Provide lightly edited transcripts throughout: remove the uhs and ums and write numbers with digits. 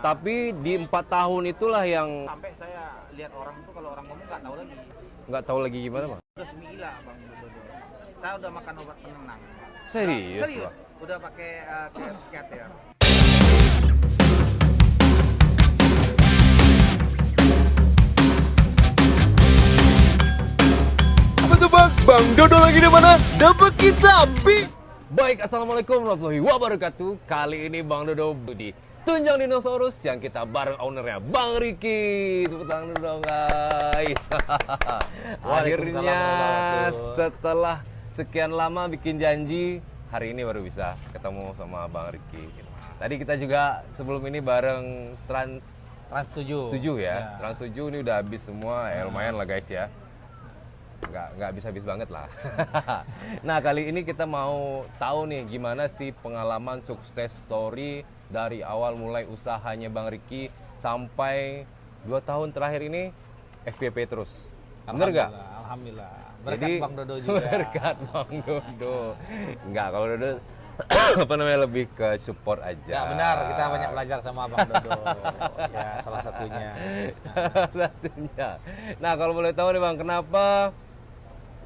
Tapi di 4 tahun itulah yang Sampai saya lihat orang tuh kalau orang ngomong nggak tahu lagi. nggak tahu lagi gimana Bang. Udah semila Bang Dodo. Saya udah makan obat penenang. Serius, Serius. Bang? Udah pakai psikiater. Apa tuh Bang? Bang Dodo lagi di mana? Dapat kita Baik, assalamualaikum warahmatullahi wabarakatuh. Kali ini Bang Dodo di Tunjang Dinosaurus yang kita bareng ownernya Bang Ricky. Tepuk tangan dulu dong guys. Akhirnya setelah sekian lama bikin janji, hari ini baru bisa ketemu sama Bang Ricky. Tadi kita juga sebelum ini bareng Trans 7 ya. Trans 7 ini udah habis semua, ya lumayan lah guys ya. Nggak habis-habis banget lah. Nah kali ini kita mau tahu nih gimana sih pengalaman sukses story dari awal mulai usahanya Bang Ricky sampai 2 tahun terakhir ini FYP terus. Bener nggak? Alhamdulillah. Berkat Jadi, Bang Dodo juga. Berkat Bang Dodo. Enggak, kalau Dodo apa namanya lebih ke support aja. Ya benar, kita banyak belajar sama Bang Dodo. Ya salah satunya. Satunya. Nah kalau boleh tahu nih Bang, kenapa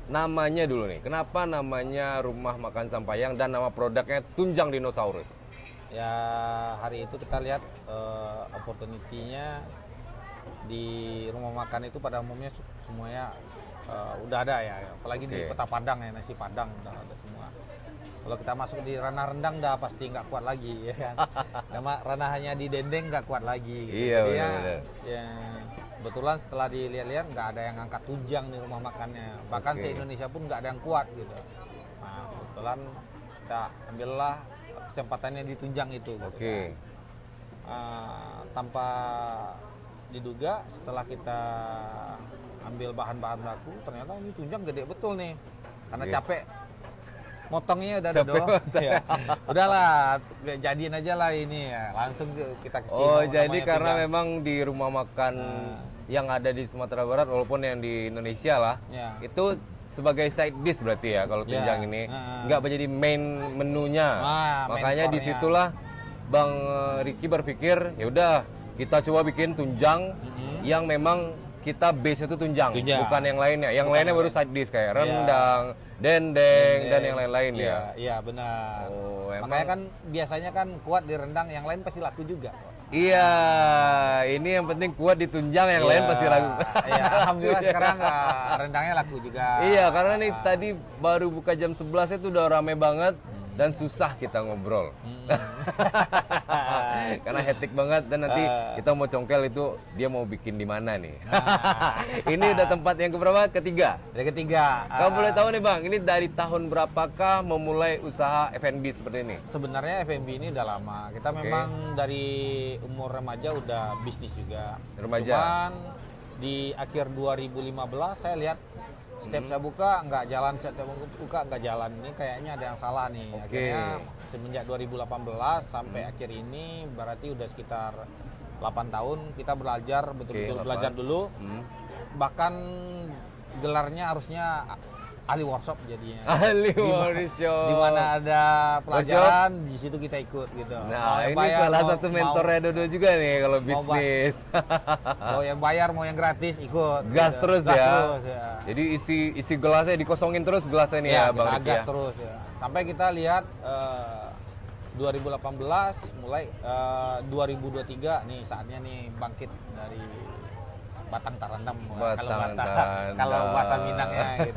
namanya dulu nih? Kenapa namanya Rumah Makan Sampayang dan nama produknya Tunjang Dinosaurus? Ya hari itu kita lihat opportunity-nya di rumah makan itu pada umumnya semuanya udah ada ya, apalagi di Kota Padang ya, nasi Padang udah ada semua. Kalau kita masuk di ranah rendang udah pasti nggak kuat lagi ya kan. Nama ranah hanya di dendeng nggak kuat lagi. Gitu. Iya Jadi benar. ya kebetulan setelah dilihat-lihat nggak ada yang angkat tunjang di rumah makannya. Bahkan se-Indonesia pun nggak ada yang kuat gitu. Nah kebetulan kita ambillah kesempatannya di tunjang itu. Gitu, tanpa diduga setelah kita ambil bahan-bahan baku ternyata ini tunjang gede betul nih. Karena capek motongnya udah ada dong. Ya. Udahlah, jadiin aja lah ini ya. Langsung kita ke sini. Oh, jadi karena memang di rumah makan yang ada di Sumatera Barat walaupun yang di Indonesia lah, itu sebagai side dish berarti ya kalau tunjang ini nggak menjadi main menunya. Makanya disitulah Bang Ricky berpikir ya udah kita coba bikin tunjang yang memang kita base itu tunjang, bukan yang lainnya. Yang lainnya baru side dish kayak rendang, dendeng dan yang lain-lain ya. Iya benar. Oh, makanya kan biasanya kan kuat di rendang, yang lain pasti laku juga. Iya, ini yang penting kuat di tunjang, yang lain pasti laku. Iya, alhamdulillah sekarang rendangnya laku juga. Iya, karena nih tadi baru buka jam 11 itu udah rame banget dan susah kita ngobrol. Karena hektik banget dan nanti kita mau congkel itu dia mau bikin di mana nih. Ini udah tempat yang keberapa? Ketiga. Yang ketiga. Kamu boleh tahu nih Bang, ini dari tahun berapakah memulai usaha F&B seperti ini? Sebenarnya F&B ini udah lama. Kita memang dari umur remaja udah bisnis juga. Remaja. Cuman di akhir 2015 saya lihat setiap saya buka nggak jalan, setiap buka nggak jalan. Ini kayaknya ada yang salah nih. Akhirnya semenjak 2018 sampai akhir ini berarti udah sekitar 8 tahun kita belajar, betul-betul belajar dulu. Bahkan gelarnya harusnya ahli workshop jadinya. Ahli workshop. Di mana ada pelajaran di situ kita ikut gitu. Nah, ini bayar, salah satu mentornya Dodo juga nih kalau bisnis. Mau yang bayar, mau yang gratis ikut. Gas gitu. terus Gas ya. Terus, ya. Jadi isi gelasnya dikosongin terus gelasnya nih ya, Bang Ricky gas ya. terus ya. Sampai kita lihat 2018 mulai 2023 nih saatnya nih bangkit dari batang tarandam kalau bahasa Minangnya gitu.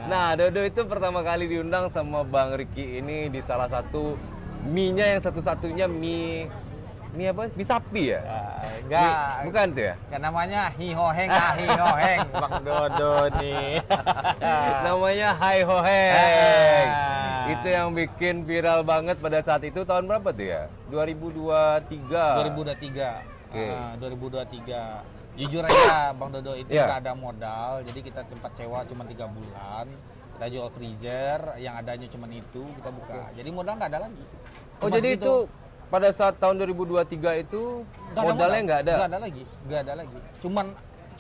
Nah, Dodo itu pertama kali diundang sama Bang Ricky ini di salah satu mie-nya yang satu-satunya mie apa? Mie sapi ya? Enggak. Bukan tuh ya? Kan namanya Hihoheng, Hihoheng Bang Dodo nih. Namanya Hai Hoheng. Itu yang bikin viral banget pada saat itu tahun berapa tuh ya? 2023. 2023. Jujur aja Bang Dodo itu nggak ada modal, jadi kita tempat sewa cuma 3 bulan, kita jual freezer, yang adanya cuma itu kita buka, jadi modal nggak ada lagi. Oh jadi itu pada saat tahun 2023 itu modalnya nggak ada? Nggak ada lagi,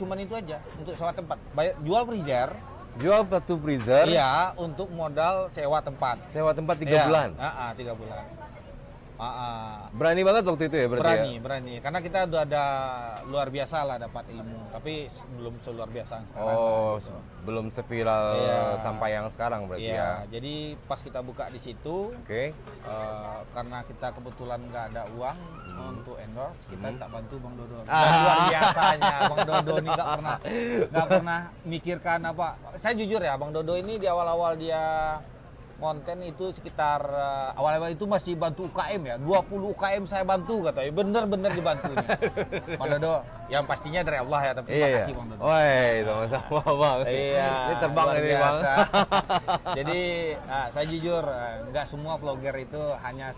cuman itu aja untuk sewa tempat, jual freezer. Jual satu freezer? Iya, untuk modal sewa tempat. Sewa tempat 3 bulan? 3 bulan. Berani banget waktu itu ya berarti Berani. Karena kita udah ada luar biasa lah dapat ilmu, tapi belum seluar biasa sekarang. Gitu. Belum seviral sampai yang sekarang berarti ya. Jadi pas kita buka di situ, karena kita kebetulan nggak ada uang untuk endorse, kita tak bantu Bang Dodo. Luar biasanya, Bang Dodo ini nggak pernah mikirkan apa. Saya jujur ya, Bang Dodo ini di awal-awal dia konten itu sekitar awal-awal itu masih bantu UKM ya, 20 UKM saya bantu katanya, bener-bener dibantu nih. Bang Dodo, yang pastinya dari Allah ya, tapi terima kasih Bang Dodo. Woi, sama-sama Bang. Iya, ini terbang ini Bang. Jadi saya jujur, nggak semua vlogger itu hanya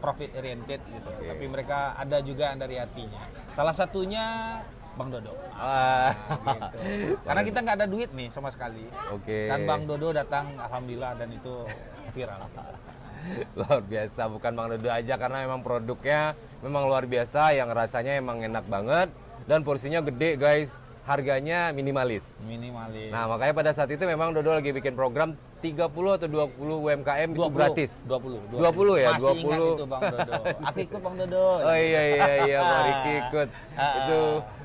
profit oriented gitu, tapi mereka ada juga yang dari hatinya. Salah satunya Bang Dodo. Gitu. Karena kita nggak ada duit nih sama sekali. Dan Bang Dodo datang, alhamdulillah, dan itu viral. Luar biasa, bukan Bang Dodo aja, karena memang produknya memang luar biasa, yang rasanya emang enak banget dan porsinya gede guys. Harganya minimalis. Nah, makanya pada saat itu memang Dodo lagi bikin program 30 atau 20 UMKM 20, itu gratis. 20 ya, masih 20. Ingat itu Bang Dodo. Aku ikut Bang Dodo. Oh iya Bang Riki ikut. Itu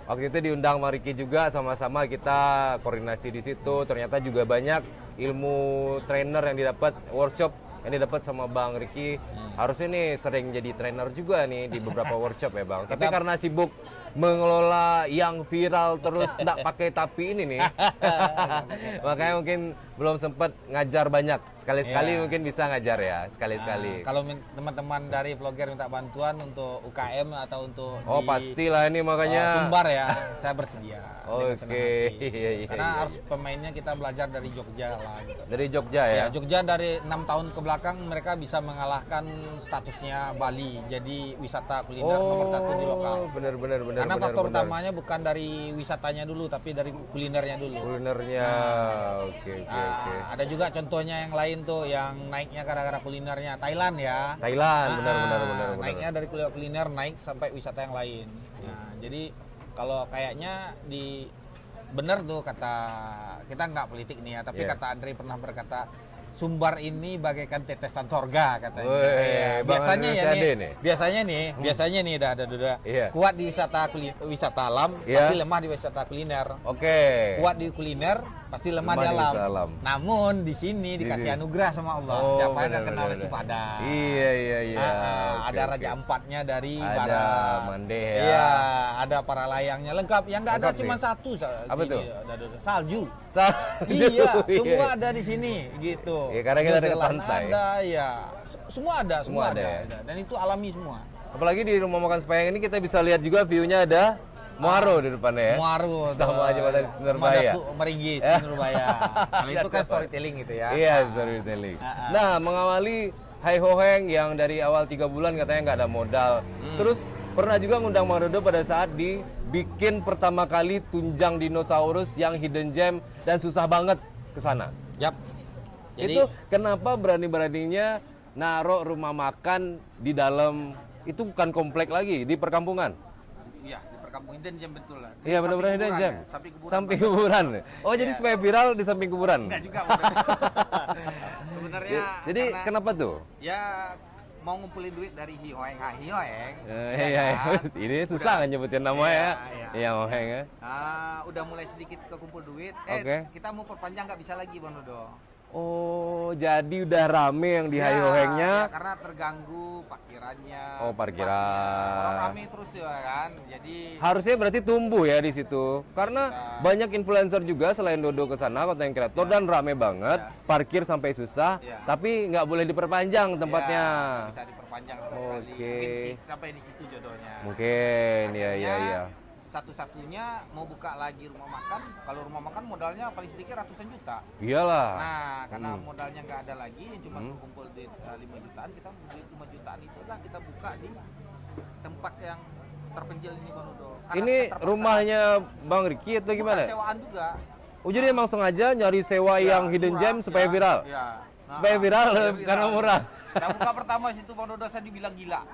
waktu itu diundang Bang Riki juga, sama-sama kita koordinasi di situ. Ternyata juga banyak ilmu trainer yang didapat, workshop yang didapat sama Bang Riki. Harusnya nih sering jadi trainer juga nih di beberapa workshop ya Bang. Tapi karena sibuk mengelola yang viral terus nggak pakai tapi ini nih, makanya mungkin belum sempat ngajar banyak. Sekali-sekali mungkin bisa ngajar ya, sekali-sekali. Kalau teman-teman dari vlogger minta bantuan untuk UKM atau untuk pastilah ini makanya Sumbar ya, saya bersedia. Iya. Karena harus pemainnya kita belajar dari Jogja lah gitu. Dari Jogja ya? Jogja dari 6 tahun ke belakang mereka bisa mengalahkan statusnya Bali jadi wisata kuliner nomor 1 di lokal. Bener. Karena faktor utamanya bukan dari wisatanya dulu, tapi dari kulinernya dulu. Oke. Ada juga contohnya yang lain tuh, yang naiknya gara-gara kulinernya Thailand ya. Bener. Naiknya dari kuliner naik sampai wisata yang lain. Jadi kalau kayaknya bener tuh kata, kita nggak politik nih ya, tapi kata Andre pernah berkata, Sumbar ini bagaikan tetesan sorga katanya. Biasanya nih udah kuat di wisata alam, pasti lemah di wisata kuliner. Kuat di kuliner, pasti lemah di alam. Namun di sini dikasih anugerah sama Allah. Siapa yang nggak kenal nasi Padang? Iya. Ada Raja Empatnya dari ada Mandeh ya. Iya, ada para layangnya lengkap. Yang nggak ada cuma satu. Apa tuh? Salju. Iya, semua ada di sini gitu. Ya, karena kita dekat pantai. Ada ya. Semua ada. Dan itu alami semua. Apalagi di rumah makan Sepayang ini kita bisa lihat juga view-nya ada Muaro di depannya ya. Muaro sama aja Jembatan Nurbaya. Meringgi Nurbaya. Kalau itu kan storytelling gitu ya. Iya, storytelling. Nah, mengawali Hai Ho Heng yang dari awal 3 bulan katanya nggak ada modal. Terus pernah juga ngundang Bang Dodo pada saat dibikin pertama kali tunjang dinosaurus yang hidden gem dan susah banget ke sana. Jadi, itu kenapa berani-beraninya naruh rumah makan di dalam, itu bukan komplek lagi, di perkampungan? Iya, di perkampungan hidden gem betul lah. Iya, benar-benar hidden gem. Samping kuburan. Jadi supaya viral di samping kuburan. Enggak juga. Sebenarnya jadi kenapa tuh? Ya mau ngumpulin duit dari Hioeng. Ini susah kan nyebutin namanya ya. Iya, Hioeng ya. Udah mulai sedikit kekumpul duit. Kita mau perpanjang nggak bisa lagi Bang Dodo. Jadi udah rame yang di Hai Ho Hengnya. Karena terganggu parkirannya. Parkiran. Orang rame terus ya kan. Jadi harusnya berarti tumbuh ya di situ. Karena banyak influencer juga selain Dodo ke sana, konten kreator, dan rame banget. Parkir sampai susah, tapi nggak boleh diperpanjang tempatnya. Bisa diperpanjang sama sekali. Mungkin sampai di situ jodohnya. Mungkin, iya. Satu-satunya mau buka lagi rumah makan. Kalau rumah makan modalnya paling sedikit ratusan juta. Iyalah. Nah, karena modalnya nggak ada lagi, cuma kumpul duit 5 jutaan, kita duit 5 jutaan itulah kita buka di tempat yang terpencil ini Bang Dodo. Ini rumahnya Bang Riki atau gimana? Sewaan juga. Jadi emang sengaja nyari sewa yang hidden gem supaya viral? Supaya viral karena murah. Nah, buka pertama situ Bang Dodo saya dibilang gila.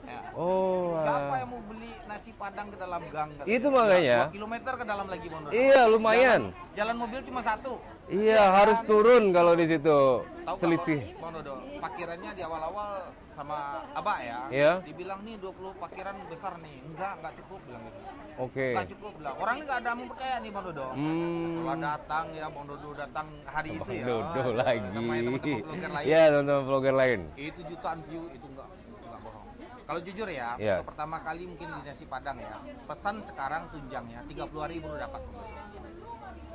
Ya. Oh. Siapa yang mau beli nasi Padang ke dalam gang? Itu makanya. 2 kilometer ke dalam lagi Bang Dodo. Iya, lumayan. Jalan mobil cuma 1. Iya, harus turun kalau di situ. Tahu Selisih. Bang Dodo, parkirannya di awal-awal sama Abah ya. Iya. Dibilang nih 20 parkiran besar nih. Enggak cukup bilang gitu. Oke. Enggak cukup bilang. Orang ini enggak ada yang percaya nih Bang Dodo. Kalau datang ya Bang Dodo datang hari itu ya. Dodo lagi. Sama teman-teman vlogger lain. Iya, teman-teman vlogger lain. Itu jutaan view itu enggak bohong. Kalau jujur ya, Iya. untuk pertama kali mungkin di nasi Padang ya. Pesan sekarang tunjangnya 30 hari baru dapat.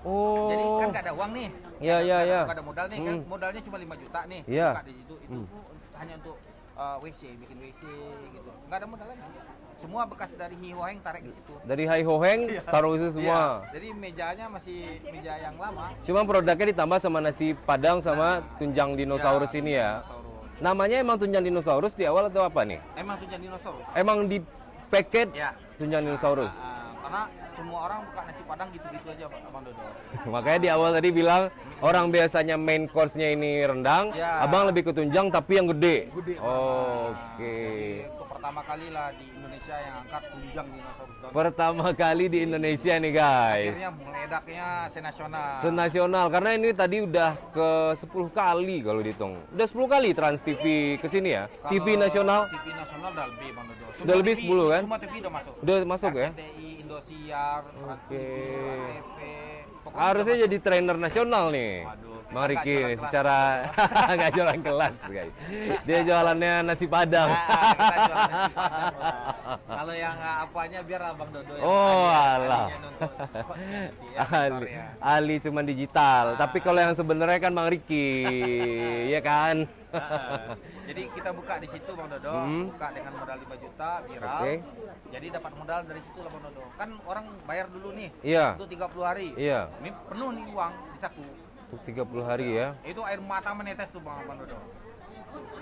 Oh. Jadi kan nggak ada uang nih. Iya, iya, iya. Nggak ada modal nih kan. Modalnya cuma 5 juta nih. Iya. Buka di situ itu hanya untuk WC, bikin WC gitu. Nggak ada modal lagi. Semua bekas dari Hihoeng tarik di situ. Dari Hai Hoheng taruh itu semua. Iya. Jadi mejanya masih meja yang lama. Cuma produknya ditambah sama nasi Padang sama tunjang dinosaurus Ya, ini ya. dinosaurus. Namanya emang tunjang dinosaurus di awal atau apa nih? Emang tunjang dinosaurus. Emang di paket Ya. tunjang dinosaurus. Karena semua orang buka nasi Padang gitu-gitu aja Bang Dodo. Makanya di awal tadi bilang orang biasanya main course-nya ini rendang, Ya. abang lebih ke tunjang tapi yang gede. Gede. Oke. Itu pertama kali lah di Indonesia yang angkat tunjang dinosaurus. Pertama kali di Indonesia nih guys. Akhirnya meledaknya senasional. Senasional karena ini tadi udah ke 10 kali kalau dihitung. Udah 10 kali Trans TV ke sini ya. Kalau TV nasional TV nasional udah lebih Bang Dodo. Udah lebih 10 kan? Semua TV udah masuk. udah masuk ya. RCTI, Indosiar, Trans TV, ANTV. Pokoknya Harusnya udah jadi trainer nasional nih. Waduh, Bang kita Riki nggak nih jualan secara nggak jualan kelas guys. Dia jualannya nasi Padang. kita jual nasi Padang, Bang. Kalau yang apanya biar Abang Dodo yang Oh, alah. ahlinya nonton. Kok seperti ya, ahli, motor ya. ahli cuma digital. Tapi kalau yang sebenarnya kan Bang Riki, ya kan? Jadi kita buka di situ Bang Dodo, buka dengan modal 5 juta viral. Oke. Jadi dapat modal dari situ lah Bang Dodo. Kan orang bayar dulu nih Iya. untuk 30 hari. Iya. Ini penuh nih uang di saku. Untuk 30 hari ya. Itu air mata menetes tuh Bang Dodo.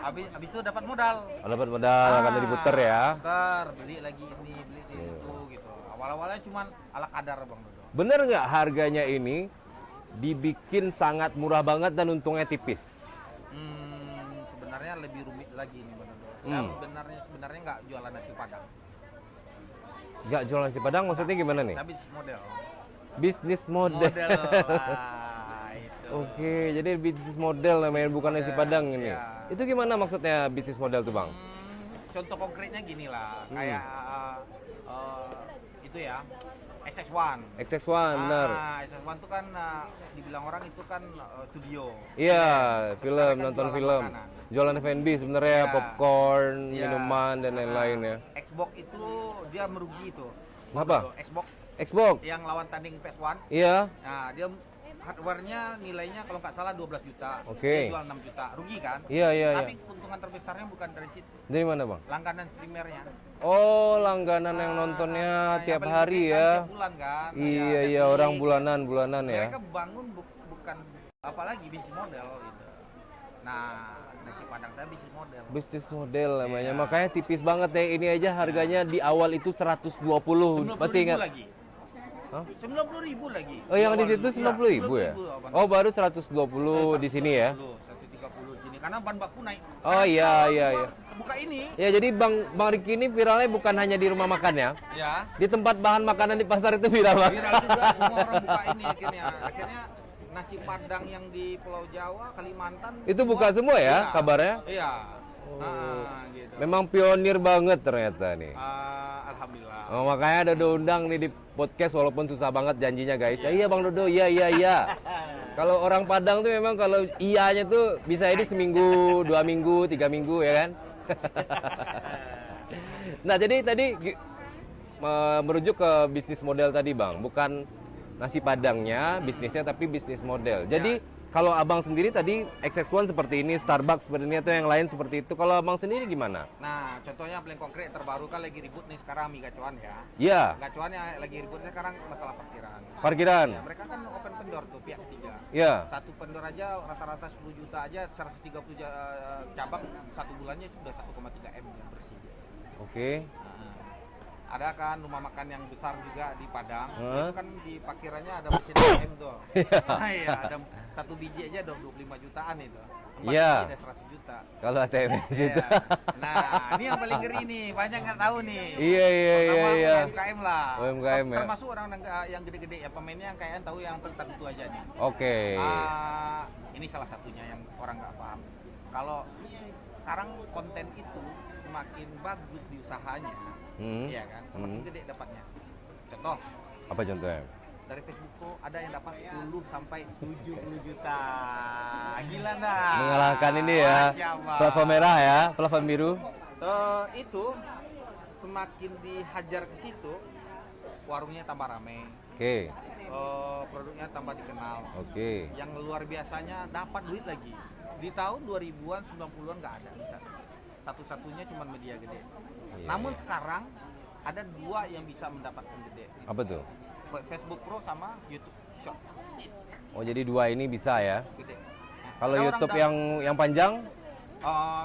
Habis itu dapat modal. Dapat modal karena diputer ya. Puter, beli lagi ini, beli itu gitu. Awal-awalnya cuman ala kadar Bang Dodo. Bener nggak harganya ini dibikin sangat murah banget dan untungnya tipis? Sebenarnya lebih rumit lagi nih Bang Dodo. Saya sebenarnya nggak jualan nasi Padang. Nggak jualan nasi Padang maksudnya gimana nih? Saya bisnis model. Bisnis model. Itu. Oke, jadi bisnis model namanya bukan nasi Padang ini. Iya. Itu gimana maksudnya bisnis model tuh Bang? Contoh konkretnya gini lah, kayak itu ya, SS1. XX1, benar. SS1 tuh kan dibilang orang itu kan studio. Iya, film, kan nonton jualan film. makanan. Jualan F&B sebenarnya, Iya. popcorn, Iya. minuman dan lain-lain ya. Xbox itu dia merugi itu. Kenapa? Xbox Xbox. yang lawan tanding PS1. Iya. Nah, dia hardware-nya nilainya kalau nggak salah 12 juta. Oke. Dia jual 6 juta. Rugi kan? Iya, iya, Tapi iya. keuntungan terbesarnya bukan dari situ. Dari mana, Bang? Langganan streamernya. Oh, langganan yang nontonnya Yang tiap paling hari penting kan ya. tiap bulan kan. Iya, Kayak iya, Netflix. orang bulanan ya. Mereka bangun bukan apalagi bisnis model gitu. Nah, nasi Padang saya bisnis model. Bisnis model namanya. Iya. Makanya tipis banget ya. Ini aja harganya di awal itu 120. 90.000 Masih ingat? lagi. Hah? 90.000 lagi. Oh, yang di awal situ dulu. 90.000 ya? 90.000, Bang. Oh, baru 120 di sini ya. 130 di sini karena bahan baku naik. Oh, Karena iya, kita iya, buka- iya. Buka ini. Ya, jadi Bang Riki ini viralnya bukan hanya di rumah makan ya. Ya. Di tempat bahan makanan di pasar itu viral Bang. Viral juga semua orang buka ini akhirnya. Akhirnya nasi Padang yang di Pulau Jawa, Kalimantan Itu buka semua ya kabarnya? Iya. Gitu. Memang pionir banget ternyata nih. Alhamdulillah. Oh, makanya ada undang nih di podcast walaupun susah banget janjinya guys. Iya Bang Dodo, iya iya iya. Kalau orang Padang tuh memang kalau iyanya tuh bisa ini seminggu, 2 minggu, 3 minggu ya kan. Nah jadi tadi merujuk ke bisnis model tadi Bang, bukan nasi Padangnya bisnisnya tapi bisnis model. Jadi kalau abang sendiri tadi XX1 seperti ini, Starbucks seperti ini atau yang lain seperti itu. Kalau abang sendiri gimana? Nah, contohnya paling konkret terbaru kan lagi ribut nih sekarang mie gacuan ya. Iya. Gacuan yang lagi ributnya sekarang masalah parkiran. Parkiran. Ya, mereka kan open vendor tuh pihak ketiga. Iya. Satu vendor aja rata-rata 10 juta aja 130 cabang satu bulannya sudah 1,3 M yang bersih. Oke. ada kan rumah makan yang besar juga di Padang. Itu kan di parkirannya ada mesin ATM tuh. Iya, ada satu biji aja 25 jutaan itu. 4 Iya. biji ada 100 juta. Kalau ATM di situ. Iya. Nah, ini yang paling ngeri nih, banyak nggak tahu nih. Iya. Pertama UMKM lah. UMKM ya. Termasuk orang yang gede-gede ya, pemainnya yang kayaknya tahu yang tertentu aja nih. Oke. Ini salah satunya yang orang nggak paham. Kalau sekarang konten itu semakin bagus di usahanya, iya kan, semakin gede dapatnya. Contoh, Apa contohnya? dari Facebook tuh ada yang dapat 10 sampai 70 juta. Gila dah. Mengalahkan ini ya. Masya Allah. Platform merah ya, platform biru. Itu semakin dihajar ke situ, warungnya tambah rame. Oke. Produknya tambah dikenal. Oke. Yang luar biasanya dapat duit lagi. Di tahun 2000-an, 90-an nggak ada bisa. Satu-satunya cuma media gede. Iya, Namun iya. sekarang ada 2 yang bisa mendapatkan gede. Apa tuh? Facebook Pro sama YouTube Short. Oh, jadi 2 ini bisa ya. Gede. Kalau Ada YouTube orang yang panjang,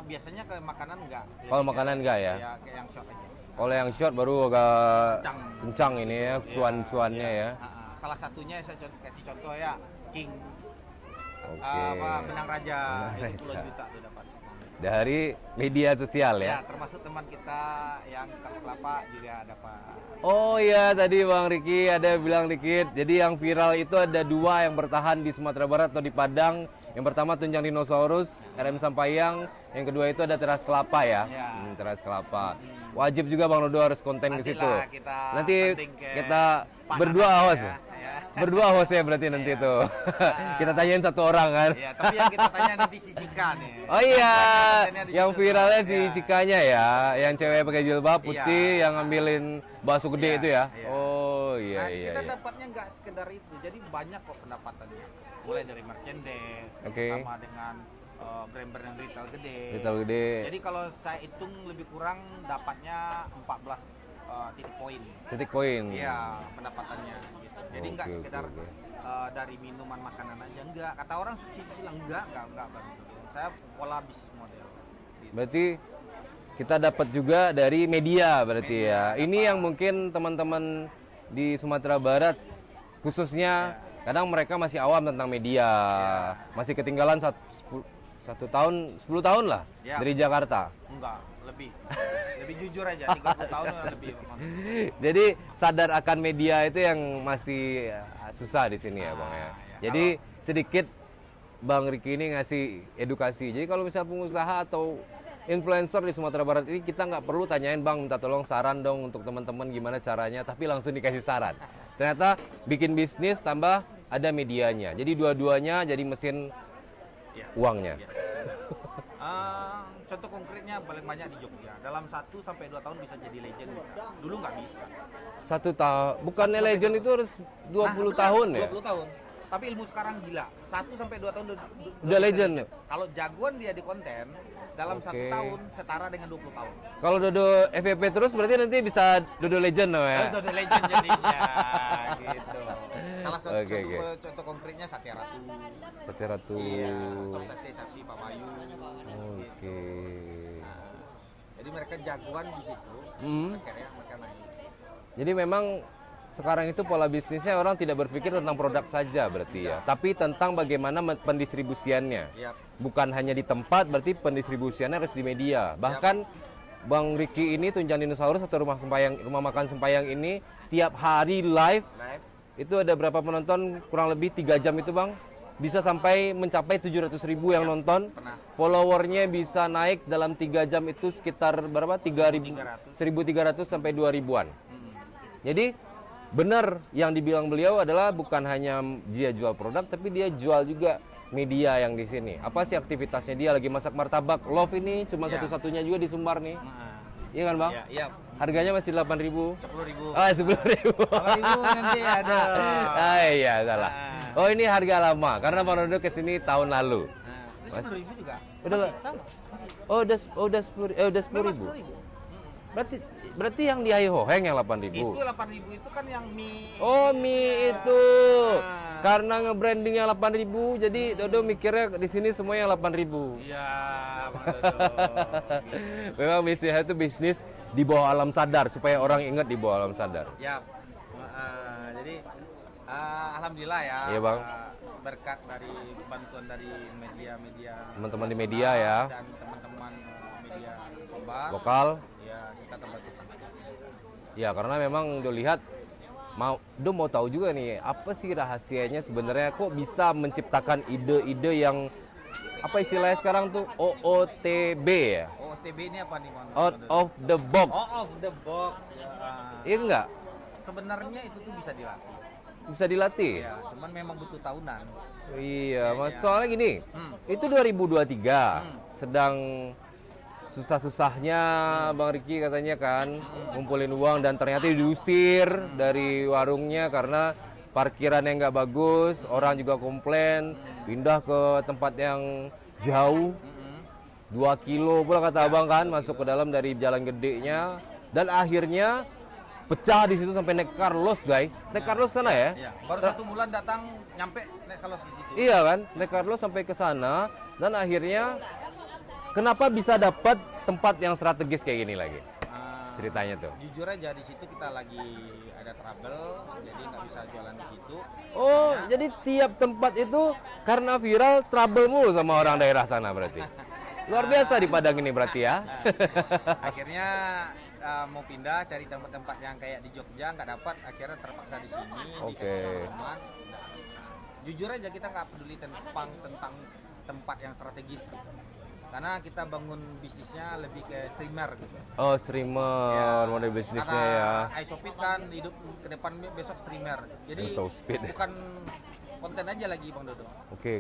biasanya ke makanan enggak. kalau makanan enggak ya? Kayak yang short aja. Kalau yang short baru agak Kencang. kencang ini ya, cuan-cuannya ya. Salah satunya saya kasih contoh ya, King Oke. Benang Raja, Benang itu puluhan Raja. juta tuh dapat. Dari media sosial Ya, ya. termasuk teman kita yang Kars Kelapa juga dapat. Oh iya, tadi Bang Riki ada bilang dikit. Jadi yang viral itu ada 2 yang bertahan di Sumatera Barat atau di Padang. Yang pertama tunjang dinosaurus, RM Sampayang. Yang kedua itu ada teras kelapa ya. Ya. Teras kelapa. Wajib juga Bang Dodo harus konten ke situ. Nantilah kita Nanti penting ke kita Pak berdua Nanang host. ya. Berdua host ya berarti nanti tuh. Kita tanyain satu orang kan. Iya, tapi yang kita tanya nanti si Cika nih. Oh iya, Kontennya di yang situ viralnya tuh. si Iya. Cikanya ya, yang cewek pakai jilbab putih, Iya. yang ngambilin bakso gede Iya, itu ya. iya. Oh iya Nah, iya. kita iya. dapatnya nggak sekedar itu, jadi banyak kok pendapatannya. Mulai dari merchandise, Oke. sama dengan brand-brand yang retail gede. Retail gede. Jadi kalau saya hitung lebih kurang dapatnya 14 titik poin. Titik poin. Iya, pendapatannya gitu. Jadi nggak Oke, sekedar oke. dari minuman makanan aja, enggak. Kata orang subsidi silang enggak Bang. Saya pola bisnis model. Gitu. Berarti kita dapat juga dari media berarti Media, ya. dapat. Ini yang mungkin teman-teman di Sumatera Barat khususnya kadang mereka masih awam tentang media. Masih ketinggalan 10 tahun lah Ya. dari Jakarta. Enggak, lebih. Lebih jujur aja, 30 tahun lebih. Jadi sadar akan media itu yang masih susah di sini ya Bang ya. ya. Jadi sedikit Bang Riki ini ngasih edukasi. Jadi kalau misal pengusaha atau influencer di Sumatera Barat ini kita nggak perlu tanyain Bang minta tolong saran dong untuk teman-teman gimana caranya, tapi langsung dikasih saran. Ternyata bikin bisnis tambah ada medianya. Jadi dua-duanya jadi mesin uangnya. Contoh konkretnya paling banyak di Jogja. Dalam 1-2 tahun bisa jadi legend bisa. Dulu nggak bisa. 1 tahun, bukannya legend itu harus 20 tahun ya? 20 tahun. Tapi ilmu sekarang gila. 1-2 tahun Udah legend. Kalau jagoan dia di konten, dalam 1 Oke. tahun setara dengan 20 tahun. Kalau Dodo FVP terus berarti nanti bisa Dodo legend loh ya? Itu udah legend jadinya. Gitu. Salah satu, Oke, oke. contoh konkretnya Satya Ratu. Satya Ratu. Iya, Sop Sate Sapi Pak Bayu. Oke. Jadi mereka jagoan di situ. Hmm. Akhirnya mereka naik. Jadi memang sekarang itu pola bisnisnya orang tidak berpikir tentang produk saja berarti ya, tapi tentang bagaimana pendistribusiannya. Yap. Bukan hanya di tempat, berarti pendistribusiannya harus di media. Bahkan Bang Riki ini Tunjang Dinosaurus atau rumah makan Sempayang ini tiap hari live. Live. Itu ada berapa penonton? Kurang lebih 3 jam itu Bang. Bisa sampai mencapai 700.000 yang nonton. Pernah. Followernya bisa naik dalam 3 jam itu sekitar berapa? 1.300 sampai 2.000-an. Jadi benar yang dibilang beliau adalah bukan hanya dia jual produk, tapi dia jual juga media yang di sini. Apa sih aktivitasnya dia? Lagi masak martabak Love ini cuma satu-satunya juga di Sumbar nih. Iya kan Bang? Iya, iya. Harganya masih 8.000. 10.000. Ah, 10.000. Kalau ibu nanti ada. Ah iya salah. Oh ini harga lama karena Bang Dodo kesini tahun lalu. Itu 10.000 juga. Udah Masih sama. Masih. udah 10.000. Berarti yang di Hai Hoheng yang 8.000. Itu 8.000 itu kan yang mie. Oh mie itu Nah. karena nge-brandingnya 8.000 jadi Dodo mikirnya di sini semuanya 8.000. Iya, Bang Dodo. Memang bisnisnya itu bisnis di bawah alam sadar supaya orang ingat di bawah alam sadar. Ya, jadi alhamdulillah ya. Iya bang. Berkat dari bantuan dari media-media, Teman-teman di media ya. Dan teman-teman media Sumbar. Lokal. Ya, kita terbantu sangat. Ya karena memang udah lihat mau tahu juga nih apa sih rahasianya sebenarnya kok bisa menciptakan ide-ide yang apa istilahnya sekarang tuh OOTB ya? OOTB ini apa nih, Bang? Out of the box. Out of the box. Ya. Iya enggak? Sebenarnya itu tuh bisa dilatih. Bisa dilatih? Ya, cuman memang butuh tahunan. Iya, mas soalnya gini, itu 2023 sedang susah-susahnya Bang Riki katanya kan ngumpulin uang dan ternyata diusir dari warungnya karena parkirannya nggak bagus, orang juga komplain, pindah ke tempat yang jauh, 2 kilo pula kata abang kan masuk ke dalam dari jalan gedenya dan akhirnya pecah di situ sampai naik Carlos guys, naik Carlos sana ya? Iya. Baru 1 bulan datang nyampe naik Carlos di situ. Iya kan, naik Carlos sampai ke sana dan akhirnya kenapa bisa dapat tempat yang strategis kayak gini lagi? Ceritanya tuh. Jujur aja di situ kita lagi ada trouble, jadi nggak bisa jualan di situ. Oh, jadi tiap tempat itu karena viral trouble mulu sama orang daerah sana berarti. Luar biasa di Padang ini berarti ya. Akhirnya mau pindah cari tempat-tempat yang kayak di Jogja nggak dapat, akhirnya terpaksa di sini. Oke. Jujur aja kita nggak peduli tentang tempat yang strategis gitu. Karena kita bangun bisnisnya lebih ke streamer gitu. Oh, streamer ya, model bisnisnya ya. iShopit kan hidup ke depan besok streamer. Jadi bukan konten aja lagi Bang Dodo. Oke.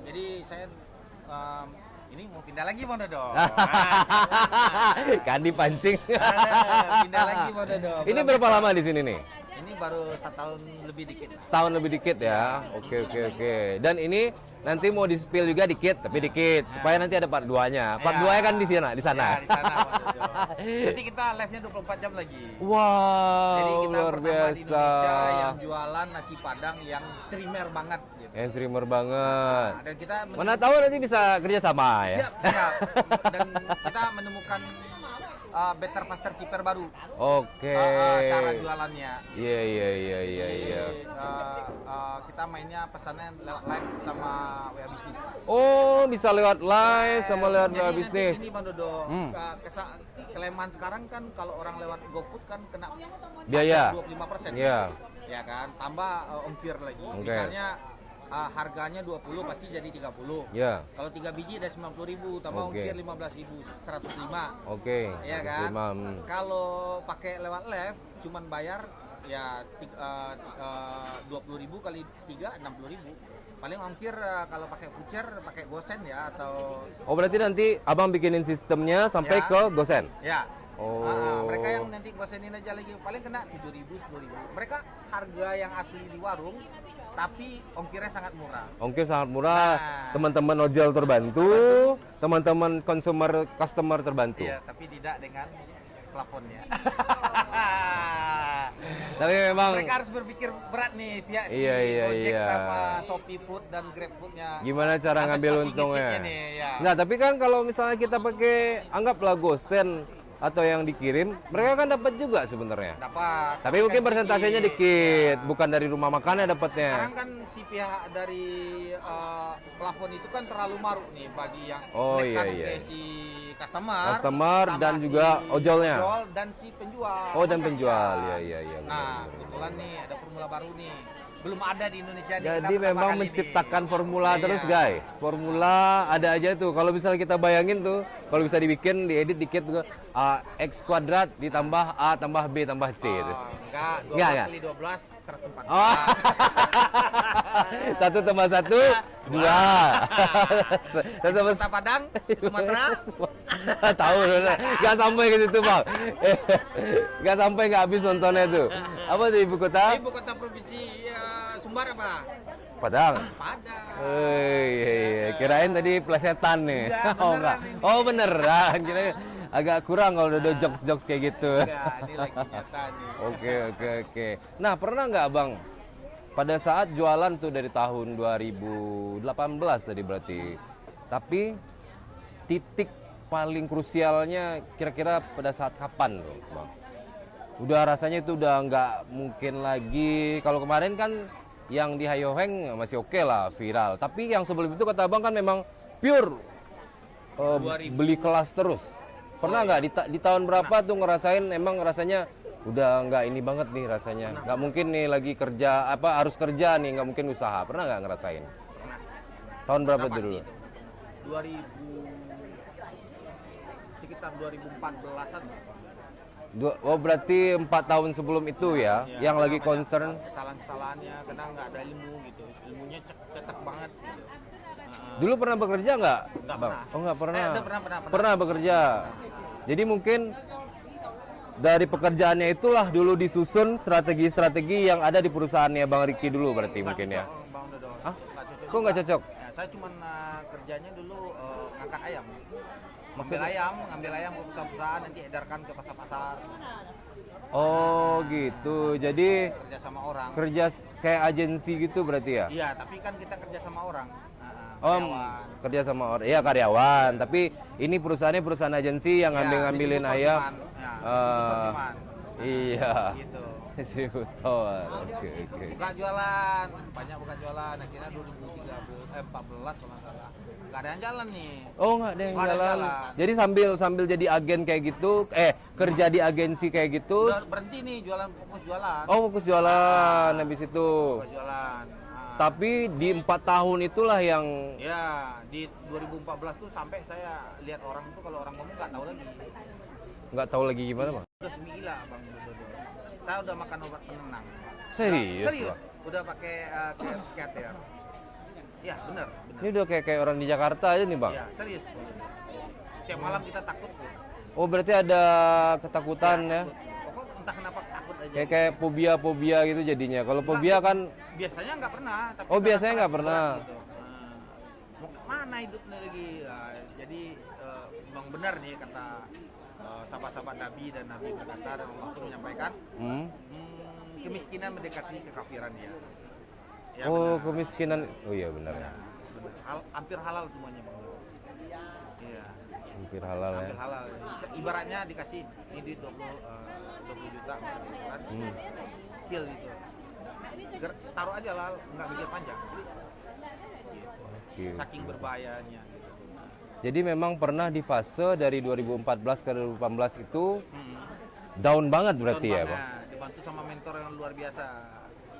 Jadi saya ini mau pindah lagi Bang Dodo. Kan dipancing. Pindah lagi Bang Dodo. Ini berapa lama di sini nih? Ini baru 1 tahun lebih dikit. Setahun lebih dikit ya. Oke. Dan ini nanti mau di-spill juga dikit, tapi dikit supaya nanti ada part 2-nya. Part 2-nya kan di sana. Ya, di sana Bang Dodo. Jadi kita live-nya 24 jam lagi. Wow, Jadi kita luar pertama biasa. di Indonesia yang jualan nasi Padang yang streamer banget gitu. Yang streamer banget. Dan kita Mana tahu nanti bisa kerja sama ya. Siap. Dan kita menemukan better faster cheaper baru. Oke. Cara jualannya. Iya. Jadi, kita mainnya pesannya lewat live sama WA bisnis. Oh, bisa lewat live sama lewat WA bisnis. Jadi ini Bang Dodo, kelemahan sekarang kan kalau orang lewat GoFood kan kena biaya 25%. Iya. Ya kan, tambah ongkir lagi. Oke. Misalnya harganya 20 pasti jadi 30. Ya. Kalau 3 biji ada 90.000, tambah Oke. ongkir 15.000, 105. Oke. Iya kan? 105, Kalau pakai lewat live cuman bayar ya 20.000 kali 3 60.000. Paling ongkir kalau pakai voucher pakai GoSend ya atau Oh, berarti nanti Abang bikinin sistemnya sampai Ya. ke GoSend. ya. Oh. Mereka yang nanti GoSendin aja lagi paling kena 7.000, 10.000. Mereka harga yang asli di warung tapi ongkirnya sangat murah. Ongkir sangat murah. Nah. Teman-teman ojol terbantu, teman-teman customer terbantu. Iya, tapi tidak dengan plafonnya. Tapi memang Mereka harus berpikir berat nih pihak si Iya. Gojek sama Shopee Food dan Grab Food-nya. gimana cara Ada ngambil stasiun untungnya? ngeceknya nih, ya. Nah, tapi kan kalau misalnya kita pakai anggaplah GoSend atau yang dikirim, mereka kan dapat juga sebenarnya. Dapat. Tapi mungkin Kan persentasenya dikit, bukan dari rumah makannya dapatnya. Sekarang kan si pihak dari plafon itu kan terlalu maruk nih bagi yang Oh, menekan iya. ke si customer, Customer sama dan si juga ojolnya. ojol dan si penjual. Oh, dan Kan penjual. kasihan. Iya. Nah, kebetulan nih ada formula baru nih. Belum ada di Indonesia nih. Jadi kita pertama memang kali menciptakan nih. formula Iya. terus guys. Formula ada aja tuh. Kalau misalnya kita bayangin tuh, kalau bisa dibikin, diedit dikit tuh, X kuadrat ditambah A tambah B tambah C. Tuh. Enggak, 12 Enggak. kali 12 140. Oh. 1 tambah 1 2. 1 tambah Kota Padang, Sumatera. tahu nggak sampai ke situ bang. Nggak sampai nggak habis nontonnya tuh. Apa tuh ibu kota? Ibu kota provinsi Sumbar apa? Padang. Padang. Iya. Kirain tadi plesetan nih. Enggak, Oh, beneran enggak. ini. Oh, beneran. Kirain agak kurang kalau udah jokes-jokes kayak gitu. Enggak, ini lagi nyata nih. Oke. Nah, pernah nggak Bang pada saat jualan tuh dari tahun 2018 tadi berarti. Tapi titik paling krusialnya kira-kira pada saat kapan loh, Bang? Udah rasanya itu udah nggak mungkin lagi. Kalau kemarin kan yang di Hayoheng masih oke lah viral. Tapi yang sebelum itu kata Abang kan memang pure beli kelas terus. Pernah nggak di tahun berapa tuh ngerasain emang rasanya udah nggak ini banget nih rasanya. Nggak mungkin nih lagi kerja harus kerja nih, nggak mungkin usaha. Pernah nggak ngerasain? Tahun berapa dulu? 2000 sekitar 2014-an. Oh berarti 4 tahun sebelum itu ya, yang lagi concern. Kesalahan-kesalahannya, karena nggak ada ilmu gitu. Ilmunya cetek banget gitu. Dulu pernah bekerja nggak? Nggak Bang? pernah. Oh nggak pernah. Pernah. Pernah bekerja. Jadi mungkin dari pekerjaannya itulah dulu disusun strategi-strategi yang ada di perusahaannya Bang Riki dulu berarti Nggak mungkin cocok, ya. Bang Dodo. Hah? Nggak cocok Kok nggak juga. cocok? Ya, saya cuma kerjanya dulu ngangkat ayam. Ngambil ayam ke perusahaan-perusahaan, nanti edarkan ke pasar-pasar. Oh gitu. Jadi Kerja sama orang. kerja kayak agensi gitu berarti ya? Iya, tapi kan kita kerja sama orang. Oh, Karyawan. kerja sama orang. Iya karyawan, tapi ini perusahaannya perusahaan agensi yang Ya, ngambilin distributor ayam. demand. Ya, distributor demand. Iya. Gitu. Distributor. Oke. Buka jualan, banyak buka jualan. Akhirnya 2014 kalau nggak salah. Nggak ada yang jalan nih. Oh nggak ada yang Nggak ada yang jalan. jalan. Jadi sambil jadi agen kayak gitu, kerja di agensi kayak gitu. Udah berhenti nih fokus jualan. Oh fokus jualan habis itu. Fokus jualan. Tapi di 4 tahun itulah yang Ya, di 2014 tuh sampai saya lihat orang tuh kalau orang ngomong nggak tahu lagi gimana bang. udah semila Bang Dodo. Saya udah makan obat penenang. Serius, Serius. Bang? Udah pakai scatter. Ya, benar. Ini udah kayak orang di Jakarta aja nih bang. Ya, serius. Setiap malam kita takut tuh. Oh berarti ada ketakutan ya? Pokok entah kenapa takut aja. Kayak fobia gitu jadinya. Kalau fobia kan, Biasanya nggak pernah. Tapi Oh, karena biasanya nggak stres pernah. berat gitu. Mau kemana hidupnya lagi? Nah, jadi memang benar nih kata sahabat-sahabat Nabi dan Nabi berkata dan Allah pun menyampaikan kemiskinan mendekati kekafiran ya. Ya, oh benar. kemiskinan. Oh iya benar ya. Hampir halal semuanya Bang. Iya. Hampir halal ya. Hampir halal. Ibaratnya dikasih ini duit 20 juta kan. Kill itu. Taruh aja lah, nggak mikir panjang. Gitu. Oke. Saking berbahayanya. Jadi memang pernah di fase dari 2014 ke 2018 itu down banget berarti ya bang? Dibantu sama mentor yang luar biasa.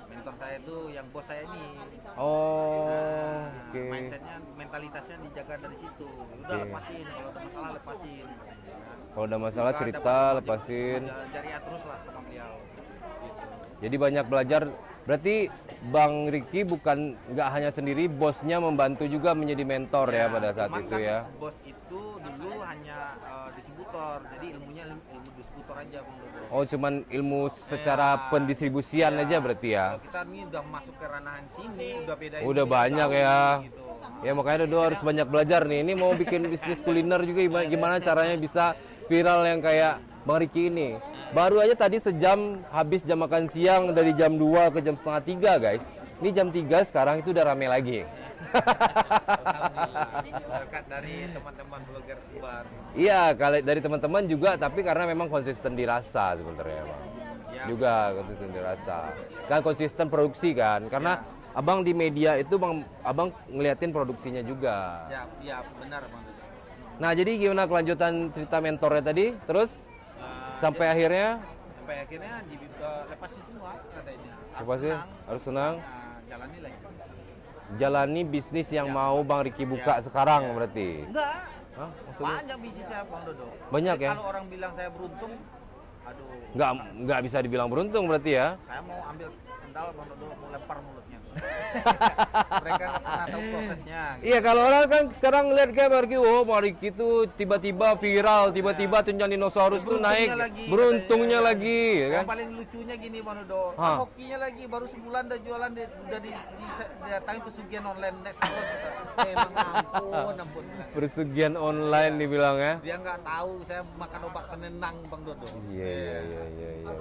Mentor saya itu yang bos saya ini. Oh, oke. Mindsetnya, mentalitasnya dijaga dari situ. Udah lepasin, kalau ada masalah lepasin. Kalau ada masalah Bukan cerita dapat lepasin. Jariah terus lah sama beliau. Gitu. Jadi banyak belajar. Berarti Bang Riki bukan nggak hanya sendiri, bosnya membantu juga menjadi mentor ya pada saat cuman itu kan ya. Bos itu dulu hanya distributor, jadi ilmunya ilmu distributor aja Bang Dodo. Oh cuman ilmu secara pendistribusian aja berarti ya. Kalau kita nih udah masuk ke ranahan sini, udah beda Udah ilmunya, banyak tahu ya. gitu. Ya makanya Dodo harus banyak belajar nih. Ini mau bikin bisnis kuliner juga gimana caranya bisa viral yang kayak Bang Riki ini. Baru aja tadi sejam habis jam makan siang dari jam 2 ke jam setengah 3 guys. Ini jam 3 sekarang itu udah rame lagi. Alhamdulillah. Berkat dari teman-teman blogger Sumbar. Iya, kalau dari teman-teman juga, tapi karena memang konsisten dirasa sebenarnya, Bang. Ya. Juga konsisten dirasa. Kan konsisten produksi kan, karena Abang di media itu Abang ngeliatin produksinya juga. Siap, iya benar Bang Dodo. Nah, jadi gimana kelanjutan cerita mentornya tadi? Terus sampai akhirnya Lepasin semua katanya. lepasin, harus senang. Jalani lagi. Jalani bisnis yang mau Bang Riki buka sekarang berarti. Enggak. Hah? Maksudnya? Banyak bisnisnya Bang Dodo. Banyak ya? Kalau orang bilang saya beruntung, aduh. Nggak bisa dibilang beruntung berarti ya? Saya mau ambil sendal Bang Dodo, mau lempar mulutnya. Mereka nggak pernah tahu prosesnya. Gitu. Iya, kalau orang kan sekarang lihat kayak Bang Riki, oh Bang Riki itu tiba-tiba viral, tiba-tiba tunjang dinosaurus tuh naik, beruntungnya lagi, Yang kan? paling lucunya gini Bang Dodo, hokinya lagi baru sebulan udah jualan, udah didatangin pesugihan online next hour. Emang ampun. Persugihan online dibilang ya? Dia nggak tahu saya makan obat penenang Bang Dodo. Iya.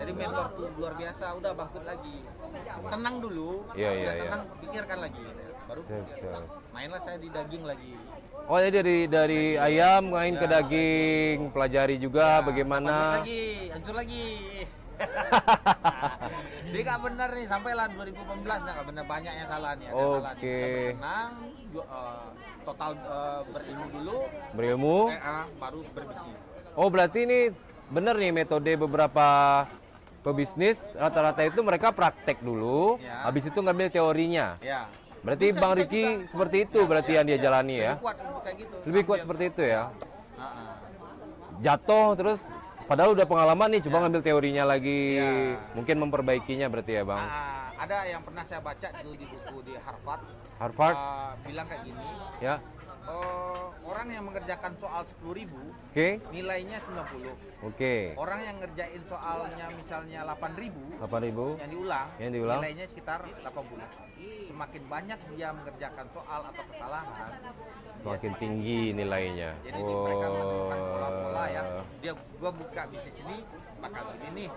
Jadi mentor tuh luar biasa, udah bangkit lagi. Tenang dulu. Iya. Tenang, pikirkan lagi. baru mainlah saya di daging lagi. Oh, jadi dari ayam main ke daging, pelajari juga bagaimana. Hancur lagi. Dia nggak benar nih, sampailah 2018 nggak benar, banyak yang salah nih. Ada yang salah nih. Saya berenang, total berilmu dulu. Berilmu. Baru berbisnis. Oh, berarti ini benar nih metode beberapa pebisnis, rata-rata itu mereka praktek dulu, habis itu ngambil teorinya. Ya. Berarti Bang Ricky seperti itu berarti yang dia jalani ya? Lebih kuat kayak gitu. Lebih kuat seperti itu ya? Jatuh terus, padahal udah pengalaman nih, coba ngambil teorinya lagi, mungkin memperbaikinya berarti ya Bang? Ada yang pernah saya baca dulu di buku di Harvard. Harvard? Bilang kayak gini. Ya. Orang yang mengerjakan soal 10.000, nilainya 90. Orang yang ngerjain soalnya misalnya 8.000, yang diulang, nilainya sekitar 80. Semakin banyak dia mengerjakan soal atau kesalahan, semakin tinggi nilainya. Jadi mereka melakukan pola-pola yang gua buka bisnis ini bakal gini nih,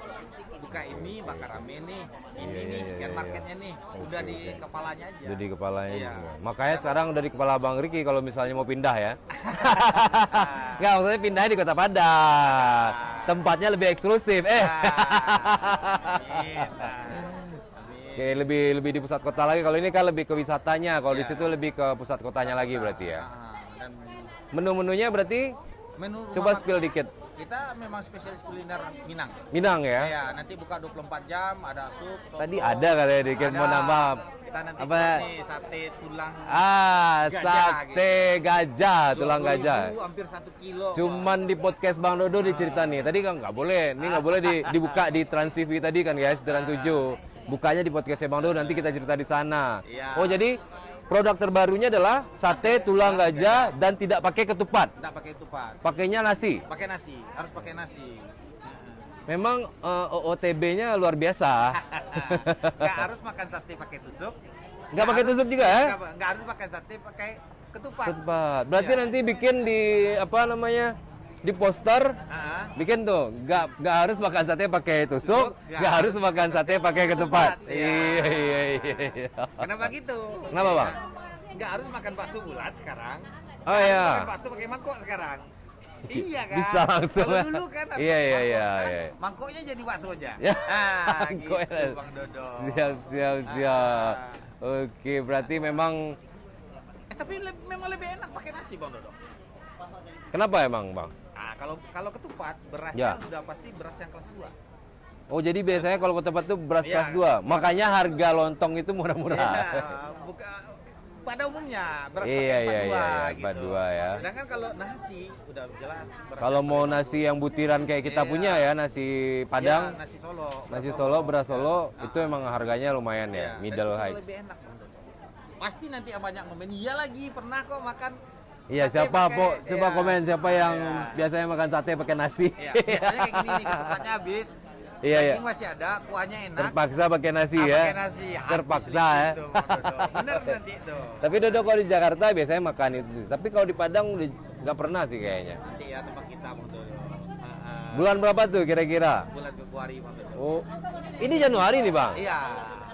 buka ini bakal rame nih, ini nih sekian marketnya nih, udah di kepalanya aja. Udah di kepalanya juga. Makanya sekarang udah di kepala Bang Ricky kalau misalnya mau pindah ya. Nggak, maksudnya pindahnya di Kota Padang. Tempatnya lebih eksklusif. Oke, lebih di pusat kota lagi. Kalau ini kan lebih ke wisatanya. Kalau di situ lebih ke pusat kotanya lagi berarti ya. Dan menu-menunya berarti coba spill dikit. Kita memang spesialis kuliner Minang. Minang ya? Iya, nanti buka 24 jam, ada sup, soto. Tadi ada katanya dikit, mau nambah. Kita nanti apa? Nih, sate tulang gajah, sate gitu. Gajah, tulang gajah. Hampir 1 kilo. Cuman di podcast Bang Dodo dicerita nih. Tadi kan nggak boleh, ini nggak boleh dibuka di Trans TV tadi kan guys, Trans 7. Bukanya di podcastnya Bang Dodo, nanti kita cerita di sana. Ya. Oh, jadi produk terbarunya adalah sate tulang gajah dan tidak pakai ketupat. Tidak pakai ketupat. Pakainya nasi. Pakai nasi, harus pakai nasi. Memang OOTB-nya luar biasa. Nggak harus makan sate pakai tusuk. Nggak pakai tusuk juga ya? Nggak harus makan sate pakai ketupat. Ketupat. Berarti nanti bikin di apa namanya? Di poster bikin tuh nggak harus makan sate pakai tusuk, nggak harus makan sate pakai ketupat. Iya. Kenapa gitu? Kenapa Bang? Nggak harus makan bakso bulat sekarang. Oh iya. Makan bakso pakai mangkok sekarang. Iya kan? Bisa langsung. Kalau dulu kan iya. Mangkoknya jadi bakso aja. Mangkoknya. Gitu Bang Dodo. Siap. Oke, berarti memang. Tapi memang lebih enak pakai nasi Bang Dodo. Kenapa emang Bang? Kalau ketupat berasnya sudah pasti beras yang kelas 2. Oh, jadi biasanya kalau ketupat itu beras kelas 2. Makanya harga lontong itu murah-murah. Pada umumnya beras pakai 42 gitu. Ya. Sedangkan kalau nasi udah jelas. Kalau mau nasi yang butiran kayak kita punya ya, nasi Padang, nasi Solo. Nasi Solo, beras Solo, itu emang harganya lumayan ya, middle high. Lebih enak. Pasti nanti banyak komen, iya lagi pernah kok makan. Iya, siapa coba komen siapa yang biasanya makan sate pakai nasi. Iya, biasanya kayak gini nih, ketupatnya habis. Daging masih ada, kuahnya enak. Terpaksa pakai nasi ya. Pakai nasi. Terpaksa ya. Bener nanti itu. Tapi Dodo kalau di Jakarta biasanya makan itu. Tapi kalau di Padang udah nggak pernah sih kayaknya. Nanti ya tempat kita Bang Dodo. Bulan berapa tuh kira-kira? Bulan Februari Bang Dodo. Oh, ini Januari nih Bang? Iya.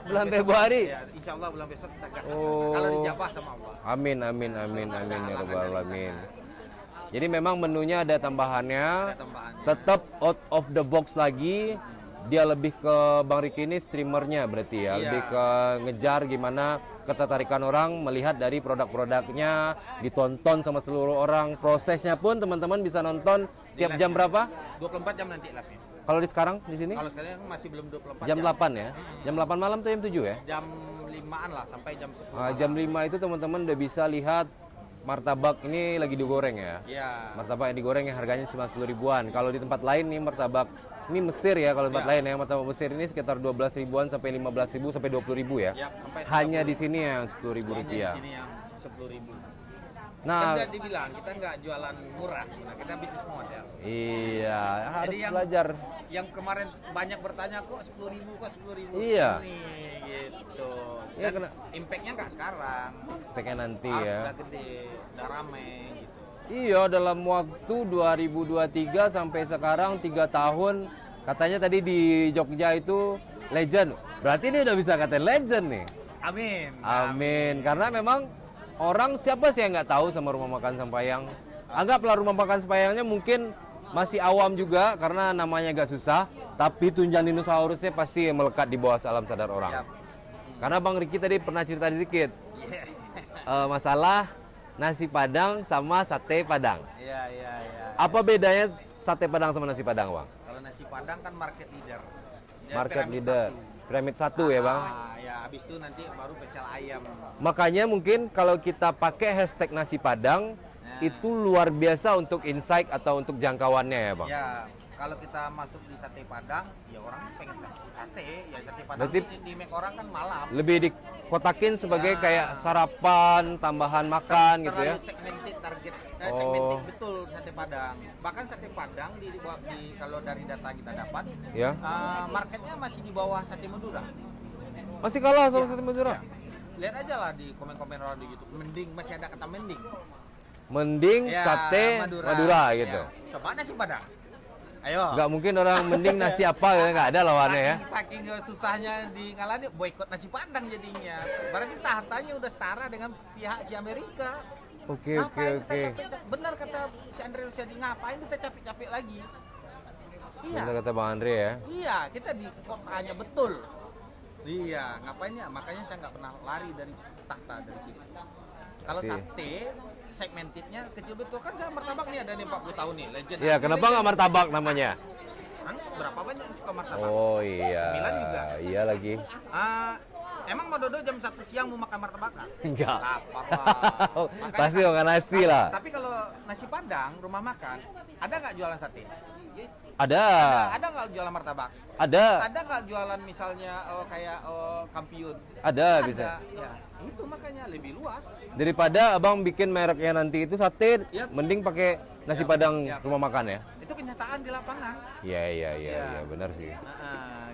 Bulan Februari? Ya, insya Allah bulan besok kita gas. Kalau dijabah sama Allah. Amin ya rabbal alamin. Jadi memang menunya ada tambahannya. Tetap out of the box lagi. Dia lebih ke Bang Ricky ini streamernya berarti ya. Lebih ke ngejar gimana ketertarikan orang melihat dari produk-produknya, ditonton sama seluruh orang. Prosesnya pun teman-teman bisa nonton tiap jam berapa? 24 jam nanti live-nya. Kalau di sekarang di sini? Kalau sekarang masih belum 24 jam 8 ya. Jam 8 malam tuh jam 7 ya? Jam 5-an lah sampai jam 10. Jam 5 itu teman-teman udah bisa lihat martabak ini lagi digoreng ya. Iya. Martabak yang digoreng yang harganya cuma 10 ribuan. Kalau di tempat lain nih martabak ini Mesir ya, kalau tempat lain ya martabak Mesir ini sekitar 12 ribuan sampai 15 ribu sampai 20 ribu ya. Hanya di sini yang 10 ribu rupiah. Di sini yang 10 ribu. Nah, kan dibilang kita nggak jualan murah sebenarnya, kita bisnis model. Iya, harus jadi belajar. Yang kemarin banyak bertanya kok 10 ribu kok 10 ribu. Iya. Nih, gitu. Iya, kena impactnya nggak sekarang. Impactnya nanti harus ya. Udah gede, udah rame gitu. Iya, dalam waktu 2023 sampai sekarang 3 tahun. Katanya tadi di Jogja itu legend. Berarti ini udah bisa katain legend nih. Amin. Amin. Karena memang orang siapa sih yang nggak tahu sama rumah makan Sampayang? Anggaplah rumah makan Sampayangnya mungkin masih awam juga karena namanya agak susah, tapi tunjang dinosaurusnya pasti melekat di bawah alam sadar orang. Yap. Karena Bang Riki tadi pernah cerita sedikit masalah nasi Padang sama sate Padang. Iya. Apa bedanya sate Padang sama nasi Padang, Bang? Kalau nasi Padang kan market leader. Dia Market piramid leader, piramid 1 ya, Bang. Ya, habis itu nanti baru pecel ayam. Makanya mungkin kalau kita pakai hashtag nasi Padang, itu luar biasa untuk insight atau untuk jangkauannya ya, Bang? Ya, kalau kita masuk di sate Padang, ya orang pengen sate, ya sate Padang Berarti di make orang kan malam. lebih dikotakin sebagai kayak sarapan, tambahan makan gitu ya? Terlalu segmented target, segmented betul sate Padang. Bahkan sate Padang kalau dari data kita dapat, Ya. marketnya masih di bawah sate Madura. Masih kalah sama sate Madura? Ya. Lihat aja lah di komen-komen orang di YouTube. Mending, masih ada kata mending. Mending Ya, sate Madura gitu. Ya. Coba nasi Padang. Ayo. Nggak mungkin orang mending nasi apa ya, nggak ada lawannya ya. Saking susahnya di ngalani boikot nasi Padang jadinya. Berarti tahtanya udah setara dengan pihak si Amerika. Oke. Benar kata si Andre Rusyadi, ngapain kita capek-capek lagi? Iya. Benar kata Bang Andre ya. Iya, kita di kotanya betul. Iya, ngapain ya? Makanya saya nggak pernah lari dari tahta dari situ. Kalau Oke. sate segmentednya kecil betul kan, saya martabak nih ada nih 40 tahun nih legend. Iya, kenapa nggak martabak namanya? Hah? Berapa banyak yang suka martabak? Oh iya. 9 juga. Iya lagi. Emang mau Dodo jam 1 siang mau makan martabak? Enggak. Lapar lah. Makanya Pasti makan nasi lah. Tapi kalau nasi Padang rumah makan, ada nggak jualan sate? Ada. Ada nggak jualan martabak? Ada. Ada nggak jualan misalnya kayak kampiun? Ada bisa. Ya, itu makanya lebih luas. Daripada abang bikin mereknya nanti itu sate, Yap. mending pakai nasi Yap, Padang yap. rumah makan ya. Itu kenyataan di lapangan. Iya, benar sih.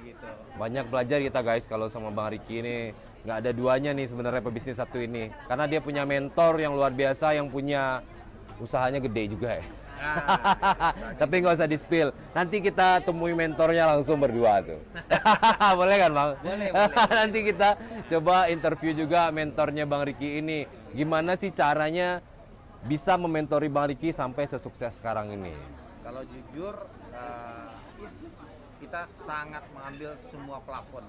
Gitu. Banyak belajar kita guys kalau sama Bang Riki ini. Nggak ada duanya nih sebenarnya pebisnis satu ini. Karena dia punya mentor yang luar biasa, yang punya usahanya gede juga ya. Tapi nggak usah di-spill. Nanti kita temui mentornya langsung berdua tuh. Boleh kan Bang? Boleh. Nanti kita coba interview juga mentornya Bang Riki ini. Gimana sih caranya bisa mementori Bang Riki sampai sesukses sekarang ini? Kalau jujur, kita sangat mengambil semua plafon.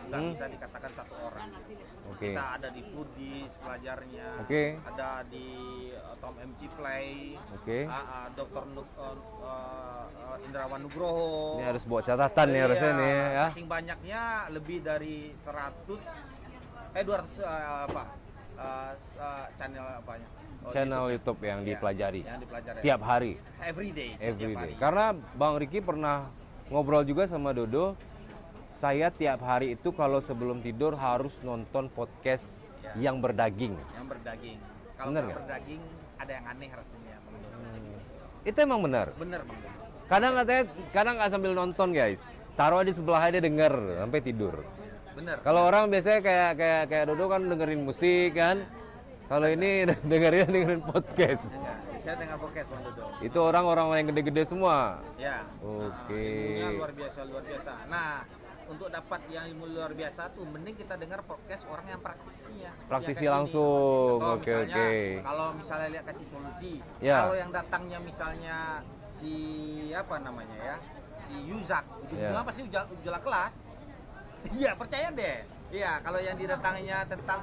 Nggak bisa dikatakan satu orang. Oke. Kita ada di Foodies pelajarnya, Oke. ada di Tom MC Play, Oke. Dr. Indrawan Nugroho. Ini harus buat catatan nih harusnya nih ya. Saking banyaknya lebih dari 200 channel apanya? Channel YouTube yang Iya, dipelajari yang dipelajari. tiap hari. Everyday. Every day. Karena Bang Riki pernah ngobrol juga sama Dodo. Saya tiap hari itu kalau sebelum tidur harus nonton podcast Ya. yang berdaging. Yang berdaging. Kalau Bener nggak nggak? berdaging ada yang aneh rasanya, Bang Dodo. Itu emang benar. Bener, Bang Dodo. Kadang nggak sambil nonton guys. Taruh di sebelahnya dia denger sampai tidur. Bener. Kalau orang biasanya kayak Dodo kan dengerin musik kan. Kalau ini dengerin podcast. Ya, saya dengar podcast Bang Dodo. Itu orang-orang yang gede-gede semua. Ya. Oke. Ilmunya luar biasa. Nah, untuk dapat yang ilmu luar biasa tuh mending kita dengar podcast orang yang praktisinya. Seperti Praktisi yang kayak langsung. gini. Contoh Oke, misalnya, oke. kalau misalnya lihat kasih solusi. Ya. Kalau yang datangnya misalnya si apa namanya ya? Si Yuzak, ujung-ujungnya Ya. pasti ujian kelas. Iya, percaya deh. Iya, kalau yang didatanginya tentang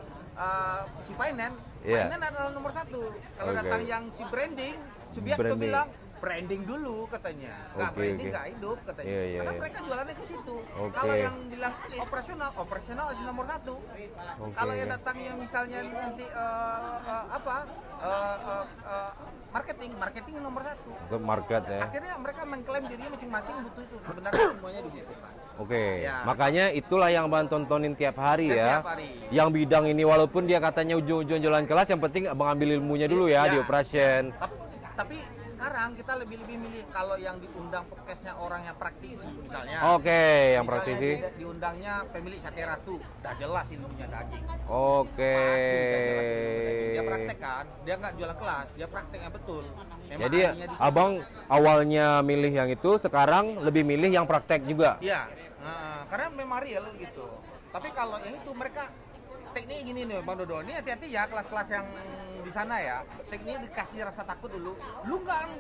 si finance, Iya. finance adalah nomor 1. Kalau Oke. datang yang si branding, Subiakto Branding. bilang branding dulu katanya. Nggak Oke, branding oke. nggak hidup katanya. Iya, iya, Karena iya. mereka jualannya ke situ. Oke. Kalau yang bilang operasional masih nomor 1. Oke. Kalau yang datang yang misalnya nanti marketing nomor 1. Untuk market ya. Akhirnya mereka mengklaim dirinya masing-masing butuh itu. Sebenarnya semuanya dibutuhkan. Oke, Ya. makanya itulah yang Bang tontonin tiap hari ya. Tiap hari. Yang bidang ini walaupun dia katanya ujung-ujung jalan kelas, yang penting Abang ambil ilmunya dulu ya Ya. di operation. Tapi sekarang kita lebih milih kalau yang diundang podcastnya orang yang praktisi misalnya. Oke, yang Misalnya praktisi. diundangnya pemilik sate ratu, udah jelas ilmunya daging. Oke. Pasti udah jelas ilmunya daging. Dia praktek kan, dia nggak jualan kelas, dia prakteknya betul. Memang Jadi ahlinya di situ. Abang awalnya milih yang itu, sekarang lebih milih yang praktek juga. Iya, karena memang real gitu. Tapi kalau yang itu mereka teknik gini nih Bang Dodo, ini hati-hati ya kelas-kelas yang di sana ya, tekniknya dikasih rasa takut dulu. Lu nggak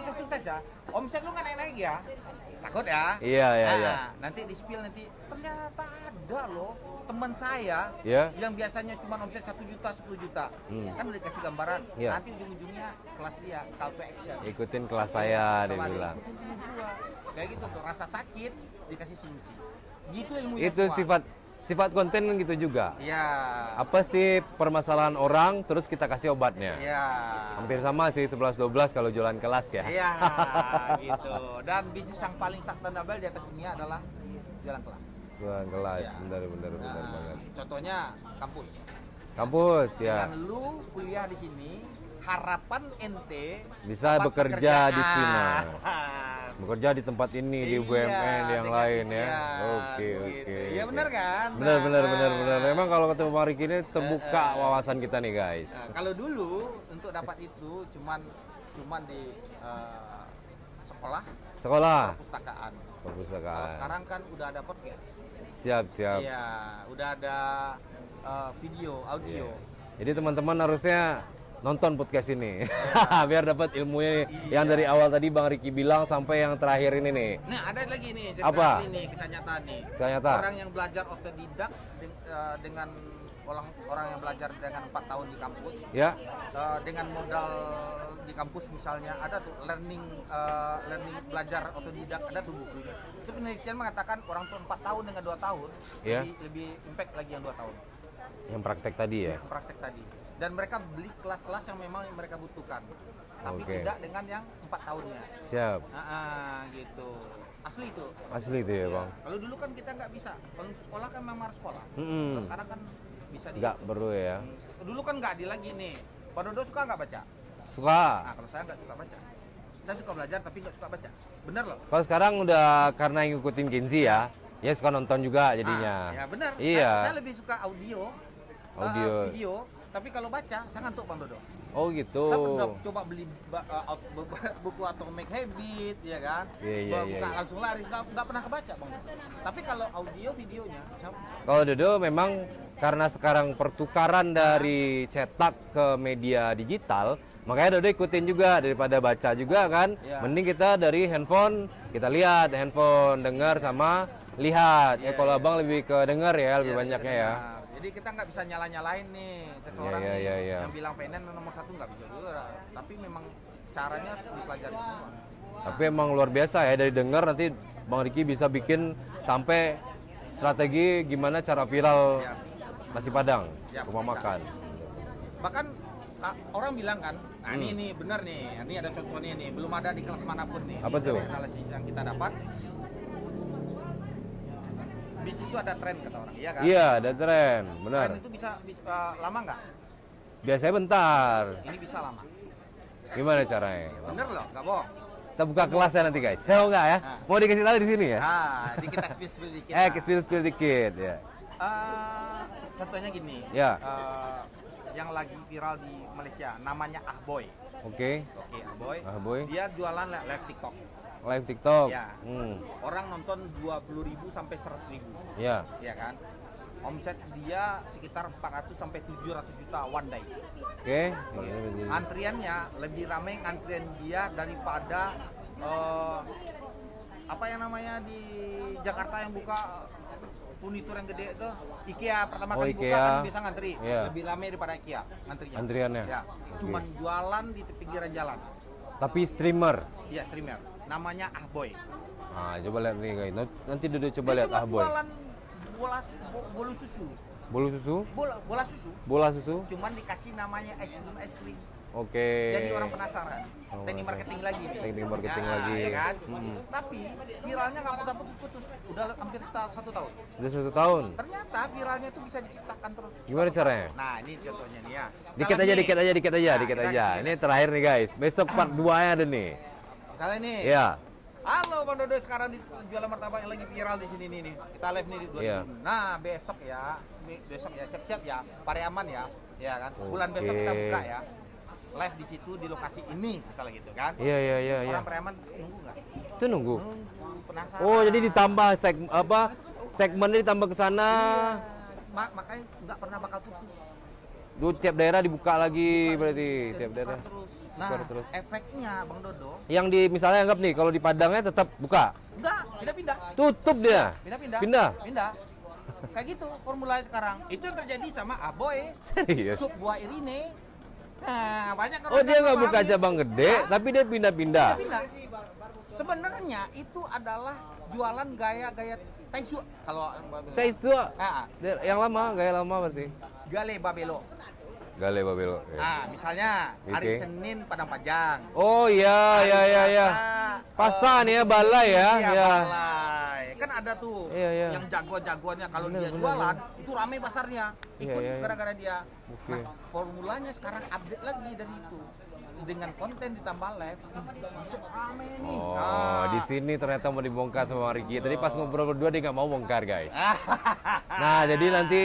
sukses-sukses ya, omset lu nggak naik-naik ya, takut ya. Iya. Nanti di spill nanti ternyata ada loh teman saya yang biasanya cuma omset 1 juta 10 juta, kan udah dikasih gambaran. Nanti ujung-ujungnya kelas dia call to action. Ikutin kelas saya, dia bilang. Kayak gitu tuh, rasa sakit dikasih solusi. Gitu ilmunya. Itu semua. sifat konten kan gitu juga. Iya. Apa sih permasalahan orang, terus kita kasih obatnya. Iya. Hampir sama sih 11-12 kalau jualan kelas ya. Iya, gitu. Dan bisnis yang paling sustainable di atas dunia adalah jualan kelas. Jualan kelas, Ya. benar banget. Contohnya kampus. Kampus ya. Dengan lu kuliah di sini, harapan ente Bisa dapat bekerja di sini. pekerjaan. Bekerja di tempat ini, di BUMN yang lain ya. Oke. Iya benar kan? Benar. Memang kalau ketemu Bang Riki ini terbuka wawasan kita nih guys. Nah, kalau dulu untuk dapat itu cuman di sekolah perpustakaan. Kalau sekarang kan udah ada podcast. Siap. Iya, udah ada video, audio. Jadi teman-teman harusnya nonton podcast ini biar dapat ilmunya yang dari awal tadi Bang Riki bilang sampai yang terakhir ini nih. Nah, ada lagi nih cerita Apa? ini nih, kisah nyata nih. Kisah nyata. Orang yang belajar otodidak dengan orang yang belajar dengan 4 tahun di kampus. Ya. Dengan modal di kampus misalnya ada tuh learning belajar otodidak, ada tuh bukunya. Itu penelitian mengatakan orang tuh 4 tahun dengan 2 tahun lebih impact lagi yang 2 tahun. Yang praktek tadi ya. Praktek tadi. Dan mereka beli kelas-kelas yang memang mereka butuhkan, tapi tidak dengan yang 4 tahunnya. Siap. Gitu. Asli itu. Asli itu ya Bang. Kalau dulu kan kita nggak bisa. Kalau sekolah kan memang harus sekolah. Kalau sekarang kan bisa. Nggak perlu ya. Dulu kan nggak di lagi nih. Pak Dodo suka nggak baca? Suka. Nah, kalau saya nggak suka baca. Saya suka belajar tapi nggak suka baca. Bener loh. Kalau sekarang udah karena ngikutin Kenzi ya suka nonton juga jadinya. Ya benar. Iya. Saya lebih suka audio. Video. Tapi kalau baca, saya ngantuk Bang Dodo. Oh gitu. Saya udah coba beli buku Atomic Habit, ya kan? Buka langsung lari, nggak pernah kebaca Bang Dodo. Tapi kalau audio videonya, kalau Dodo memang karena sekarang pertukaran dari cetak ke media digital, makanya Dodo ikutin juga daripada baca juga kan. Mending kita dari handphone, kita lihat handphone, dengar sama lihat. Kalau Abang lebih ke dengar ya, lebih banyaknya ya. Jadi kita nggak bisa nyalain nih seseorang yang bilang PNN nomor 1, nggak bisa juga. Tapi memang caranya harus dipelajari semua. Tapi emang luar biasa ya, dari dengar nanti Bang Riki bisa bikin sampai strategi gimana cara viral nasi Padang, rumah makan. Bahkan orang bilang kan, nah ini benar nih, ini ada contohnya nih, belum ada di kelas manapun nih. Apa tuh? Analisis yang kita dapat. Bisnis itu ada tren kata orang, iya kan? Iya, ada tren, benar. Tren itu bisa lama nggak? Biasanya bentar. Ini bisa lama. Gimana caranya? Bener loh, nggak bohong. Kita buka kelasnya nanti guys. Mau nggak ya? Mau dikasih tahu di sini ya? Di kita spill dikit. Spill dikit ya. Contohnya gini. Ya. Yang lagi viral di Malaysia, namanya Ahboy. Oke, Ahboy. Dia jualan live TikTok. Live TikTok. Ya. Orang nonton 20.000 sampai 100.000. Ya. Iya kan? Omset dia sekitar 400 sampai 700 juta one day. Oke. Antriannya lebih ramai antrian dia daripada apa yang namanya di Jakarta yang buka furnitur yang gede itu, IKEA pertama kali IKEA. buka kan bisa ngantri. Yeah. Lebih ramai daripada IKEA Antriannya. Ya. Cuman jualan di pinggiran jalan. Tapi streamer. Iya, streamer. Namanya Ahboy. Nah, coba lihat nih guys. Nanti Dodo coba lihat Dia Ahboy. jualan bolu susu. Bolu susu? Bola susu. Bola susu? Cuman dikasih namanya es krim. Oke. Jadi orang penasaran. Teknik marketing lagi nih. Teknik marketing lagi. Ya kan? Tapi viralnya nggak udah putus-putus. Udah hampir 1 tahun. Udah 1 tahun. Ternyata viralnya itu bisa diciptakan terus. Gimana caranya? Nah, ini contohnya nih ya. Dikit aja. Ini terakhir nih guys. Besok part 2-nya ada nih. Misalnya nih. Iya. Halo Bang Dodo, sekarang di jualan martabak yang lagi viral di sini nih. Kita live nih di 2000. Iya. Nah, besok ya siap-siap ya. Pariaman ya. Ya kan? Bulan besok kita buka ya. Live di situ di lokasi ini misalnya gitu kan. Iya. Orang Pariaman nunggu nggak? Itu nunggu. Penasaran. Oh, jadi ditambah segmennya ditambah ke sana. Makanya nggak pernah bakal putus. Tuh tiap daerah dibuka lagi berarti tiap Buka daerah. terus. Buka Nah, terus. efeknya Bang Dodo, Yang di misalnya anggap nih kalau di Padangnya tetap buka. enggak, pindah-pindah. Tutup dia. Pindah-pindah. Pindah. Pindah. Kayak gitu formula sekarang. Itu yang terjadi sama Aboy, Serius. sup buah Irine. Nah, banyak Oh dia nggak buka pahami. cabang gede, tapi dia pindah-pindah. Pindah. Sebenarnya itu adalah jualan gaya-gaya Taishu kalau Seisua. ah, Yang lama, gaya lama berarti. Gale Babelo. Gale Babelo. Oke. Nah, misalnya hari Oke. Senin Padang Panjang. Oh iya, Hari iya, iya, iya. Selasa, Pasan ya, balai ya. Iya, Ya. balai. Kan ada tuh Iya, iya. yang jagoan-jagoannya kalau Bener, dia bener, jualan itu ramai pasarnya. Iya, Ikut iya, iya. gara-gara dia. Oke. Nah, formulanya sekarang update lagi dari itu. Dengan konten ditambah live, bisa ramai nih. Oh, Nah. di sini ternyata mau dibongkar sama Ricky. Tadi pas ngobrol berdua dia nggak mau bongkar, guys. Nah, jadi nanti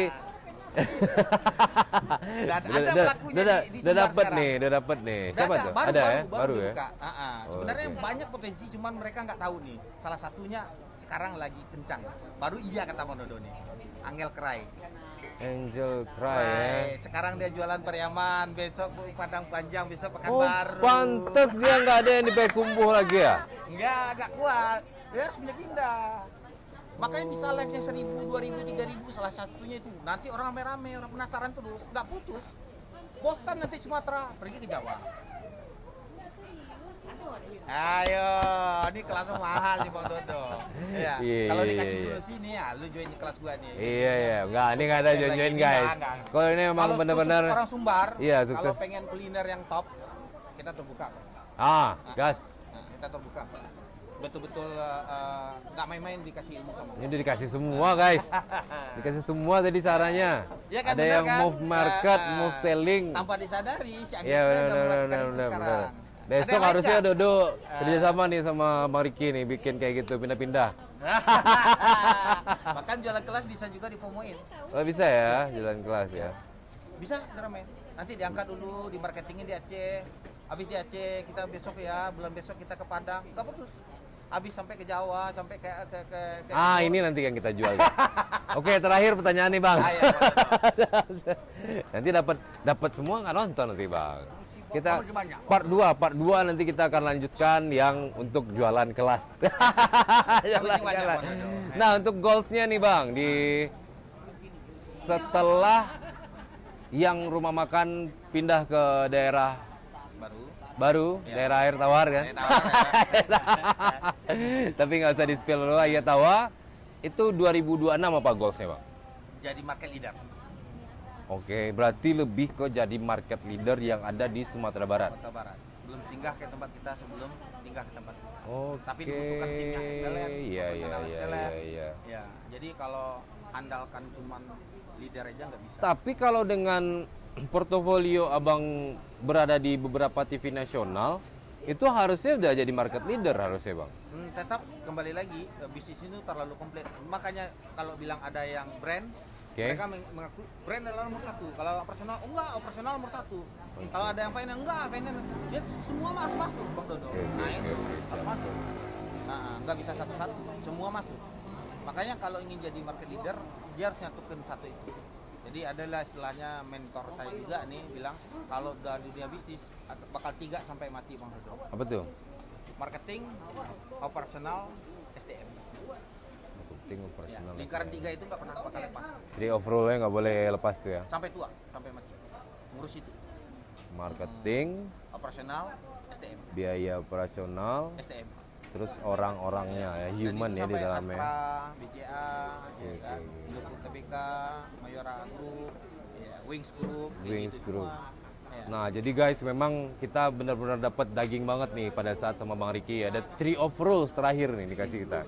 Dan ada pelakunya di udah Sumbar dapet sekarang. nih, udah dapet nih. Siapa tuh? Baru, Ada ya? baru Baru ya? dibuka. Sebenarnya oke. banyak potensi, cuman mereka nggak tahu nih. Salah satunya sekarang lagi kencang. Baru iya kata Bang Dodo nih. Angel Cry. Angel Cry ya. Sekarang dia jualan Pariaman, besok Padang Panjang, besok Oh, Pekanbaru. pantes dia nggak ada yang di Payakumbuh lagi ya? Enggak kuat. Dia harus pindah-pindah. Makanya bisa live-nya 1.000, 2.000, 3.000 salah satunya itu. Nanti orang rame-rame, orang penasaran terus, nggak putus. Bosan nanti Sumatera, pergi ke Jawa. Ayo, ini kelas mahal nih Bang Dodo. Ya, Iya, kalau iya, dikasih iya. solusi nih ya, lu join kelas gua nih. Iya, iya. Nggak, ini nggak ada join-join, Lagi, guys. enggak. Kalau ini memang Kalau benar-benar... orang Sumbar, Iya, kalau sukses. pengen kuliner yang top, kita terbuka. Ah, gas. Nah, kita terbuka. Betul-betul nggak main-main dikasih ilmu sama. Ini udah dikasih semua, guys. Dikasih semua tadi caranya. Ya kan, Ada benar yang kan? move market, move selling. Tanpa disadari si Agnes Iya, udah benar, melakukan benar, itu benar, sekarang. benar. Besok Ada yang lain harusnya nggak? Dodo kerjasama nih sama Bang Ricky nih, bikin kayak gitu, pindah-pindah. Bahkan jualan kelas bisa juga dipromoin. Oh, bisa ya, jalan kelas ya. Bisa, Dramen. Nanti diangkat dulu, di marketingin di Aceh. Habis di Aceh, kita besok ya, bulan besok kita ke Padang. Nggak putus. Habis sampai ke Jawa, sampai ke Ah, Timur. ini nanti yang kita jual, guys. Oke, terakhir pertanyaan nih, Bang. Ah, iya, Nanti dapat semua nggak nonton nanti, Bang. Kita masih banyak. part 2 nanti kita akan lanjutkan yang untuk jualan kelas. Jualan banyak, kelas. Bang. Nah, untuk goalsnya nih, Bang, di setelah yang rumah makan pindah ke daerah baru, Ya. daerah air tawar kan? Air tawar, Tapi nggak usah di-spill dulu, air tawar. Itu 2026 apa goalsnya, Bang? Jadi market leader. Oke, berarti lebih ke jadi market leader yang ada di Sumatera Barat. Kota Barat. Belum singgah ke tempat kita sebelum singgah ke tempat kita. Oke. Tapi dibutuhkan timnya excellent, Iya, iya, profesional iya, excellent. iya. Ya, jadi kalau andalkan cuman leader aja nggak bisa. Tapi kalau dengan portofolio Abang berada di beberapa TV nasional, itu harusnya udah jadi market leader harusnya, Bang. Tetap kembali lagi bisnis ini terlalu komplit. Makanya kalau bilang ada yang brand, Oke. mereka mengaku brand adalah nomor satu. Kalau operasional, enggak, operasional nomor satu. Kalau ada yang finance, enggak, finance. Dia semua harus masuk, Bang Dodo. Nah itu harus masuk. Nah, nggak bisa satu-satu, semua masuk. Makanya kalau ingin jadi market leader, dia harus nyatukan satu itu. Jadi adalah istilahnya mentor saya juga nih bilang kalau dalam dunia bisnis bakal 3 sampai mati, Bang Dodo. Apa tuh? Marketing, operasional, SDM. Marketing, Ya, operasional. lingkaran 3 itu nggak pernah bakal lepas. Jadi overall-nya nggak boleh lepas tuh ya. Sampai tua, sampai mati. Ngurus itu. Marketing, Operasional, SDM. biaya operasional, SDM. terus orang-orangnya ya, Dan human itu ya di sampai dalamnya. Astra, BCA, Oke, ya kan? oke. Indopur TBK, Mayora Group, ya, Wings Group, kayak Wings gitu Group. semua. Ya. Nah, jadi guys, memang kita benar-benar dapat daging banget nih pada saat sama Bang Ricky. Ada 3 of rules terakhir nih dikasih kita.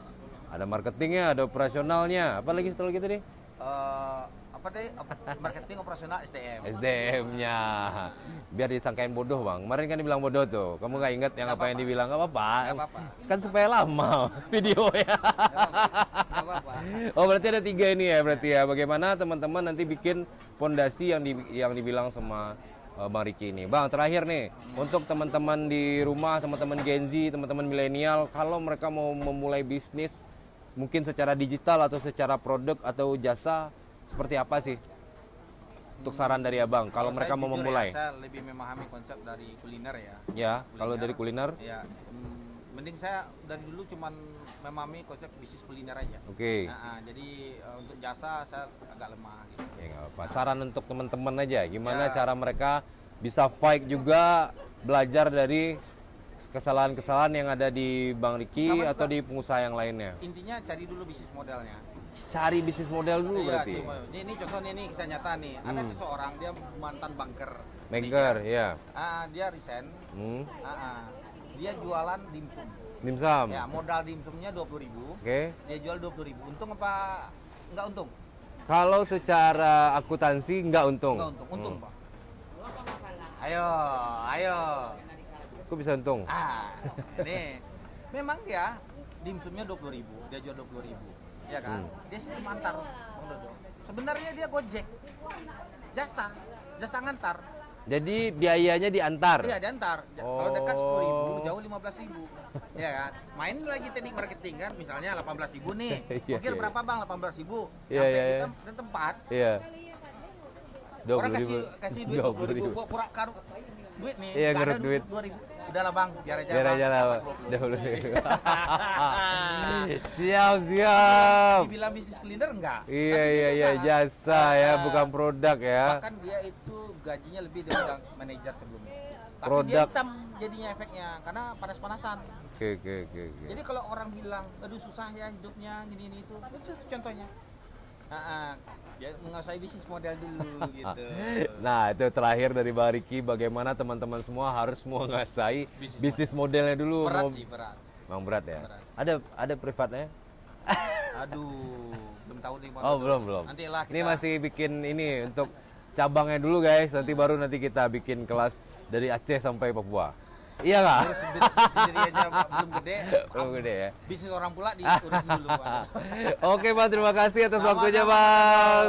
Ada marketingnya, ada operasionalnya. Apa lagi setelah gitu nih? Apa deh? Marketing, operasional, SDM. SDM-nya. Biar disangkain bodoh, Bang. Kemarin kan dibilang bodoh tuh. Kamu nggak ingat yang Nggak apa yang apa-apa. dibilang? Nggak apa-apa. Nggak apa-apa. Kan supaya lama videonya. Nggak apa-apa. Oh, berarti ada 3 ini ya berarti ya. Bagaimana teman-teman nanti bikin pondasi yang dibilang sama Bang Ricky ini. Bang, terakhir nih, untuk teman-teman di rumah, teman-teman Gen Z, teman-teman milenial, kalau mereka mau memulai bisnis, mungkin secara digital atau secara produk atau jasa seperti apa sih? Untuk saran dari Abang kalau mereka mau memulai. Saya lebih memahami konsep dari kuliner ya. Ya, kalau dari kuliner? Ya, mending saya dari dulu cuman memahami konsep bisnis kuliner aja. Oke. Nah, jadi untuk jasa saya agak lemah gitu. Ya nggak apa. Saran untuk teman-teman aja, gimana cara mereka bisa fight juga belajar dari kesalahan-kesalahan yang ada di Bang Riki atau di pengusaha yang lainnya. Intinya cari dulu bisnis modelnya. Cari bisnis model dulu berarti. Ini contohnya ini kisah nyata nih. Ada seseorang dia mantan banker. Banker, ya. Dia resign. Dia jualan dimsum. Dimsum. Ya, modal dimsumnya 20.000. Oke. Dia jual 20.000. Untung apa? Enggak untung. Kalau secara akuntansi nggak untung. Enggak untung, untung, Pak. Ayo. Kok bisa untung? Nih. Memang dia dimsumnya 20.000, dia jual 20.000. Ya kan? Dia sistem antar, Bang Dodo. Sebenarnya dia Gojek. Jasa ngantar. Jadi biayanya diantar. Iya, diantar. Kalau dekat 10.000, jauh 15.000. Ya kan? Main lagi teknik marketing kan, misalnya 18.000 nih. Kira berapa Bang? 18.000. Sampai kita di tempat. Iya. Orang kasih duit 20.000, gua pura karuk duit nih. Iya, Nggak ada duit 2.000. Udahlah Bang, biar aja. Biar aja lah. Siap. Dibilang bisnis kuliner enggak? Iya, jasa ya, bukan produk ya. Bahkan dia itu gajinya lebih daripada manajer sebelumnya. Tapi Produk. dia hitam jadinya efeknya karena panas-panasan. Oke. Jadi kalau orang bilang, aduh susah ya hidupnya, gini itu contohnya. Dia menguasai bisnis model dulu gitu. Nah, itu terakhir dari Bang Riki, bagaimana teman-teman semua harus menguasai bisnis modelnya dulu. Berat. Bang berat ya? Berat. Ada privatnya? Aduh, belum tahu nih Bang. Oh, belum. Nantilah kita. Ini masih bikin ini untuk cabangnya dulu guys, nanti kita bikin kelas dari Aceh sampai Papua. Iya nggak? Bisnis sendiri aja belum gede. Belum gede ya? Bisnis orang pula diurus dulu. Oke Bang, terima kasih atas waktunya Bang.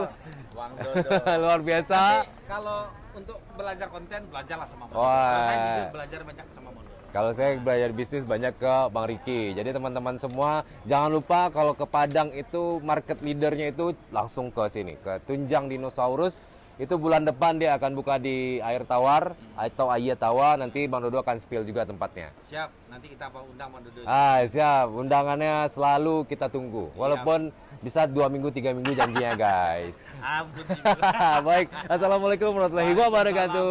Bang Dodo. Luar biasa. Tapi kalau untuk belajar konten, belajarlah sama Bang. Wah. Kalau saya juga belajar banyak sama Bang Dodo. Kalau saya belajar bisnis banyak ke Bang Riki. Jadi teman-teman semua jangan lupa kalau ke Padang itu market leadernya itu langsung ke sini, ke Tunjang Dinosaurus. Itu bulan depan dia akan buka di Air Tawar atau Ayah Tawa. Nanti Bang Dodo akan spill juga tempatnya. Siap, nanti kita undang Bang Dodo. Siap. Undangannya selalu kita tunggu. Walaupun bisa 2 minggu, 3 minggu janjinya guys. Ampun. Baik. Assalamualaikum warahmatullahi wabarakatuh.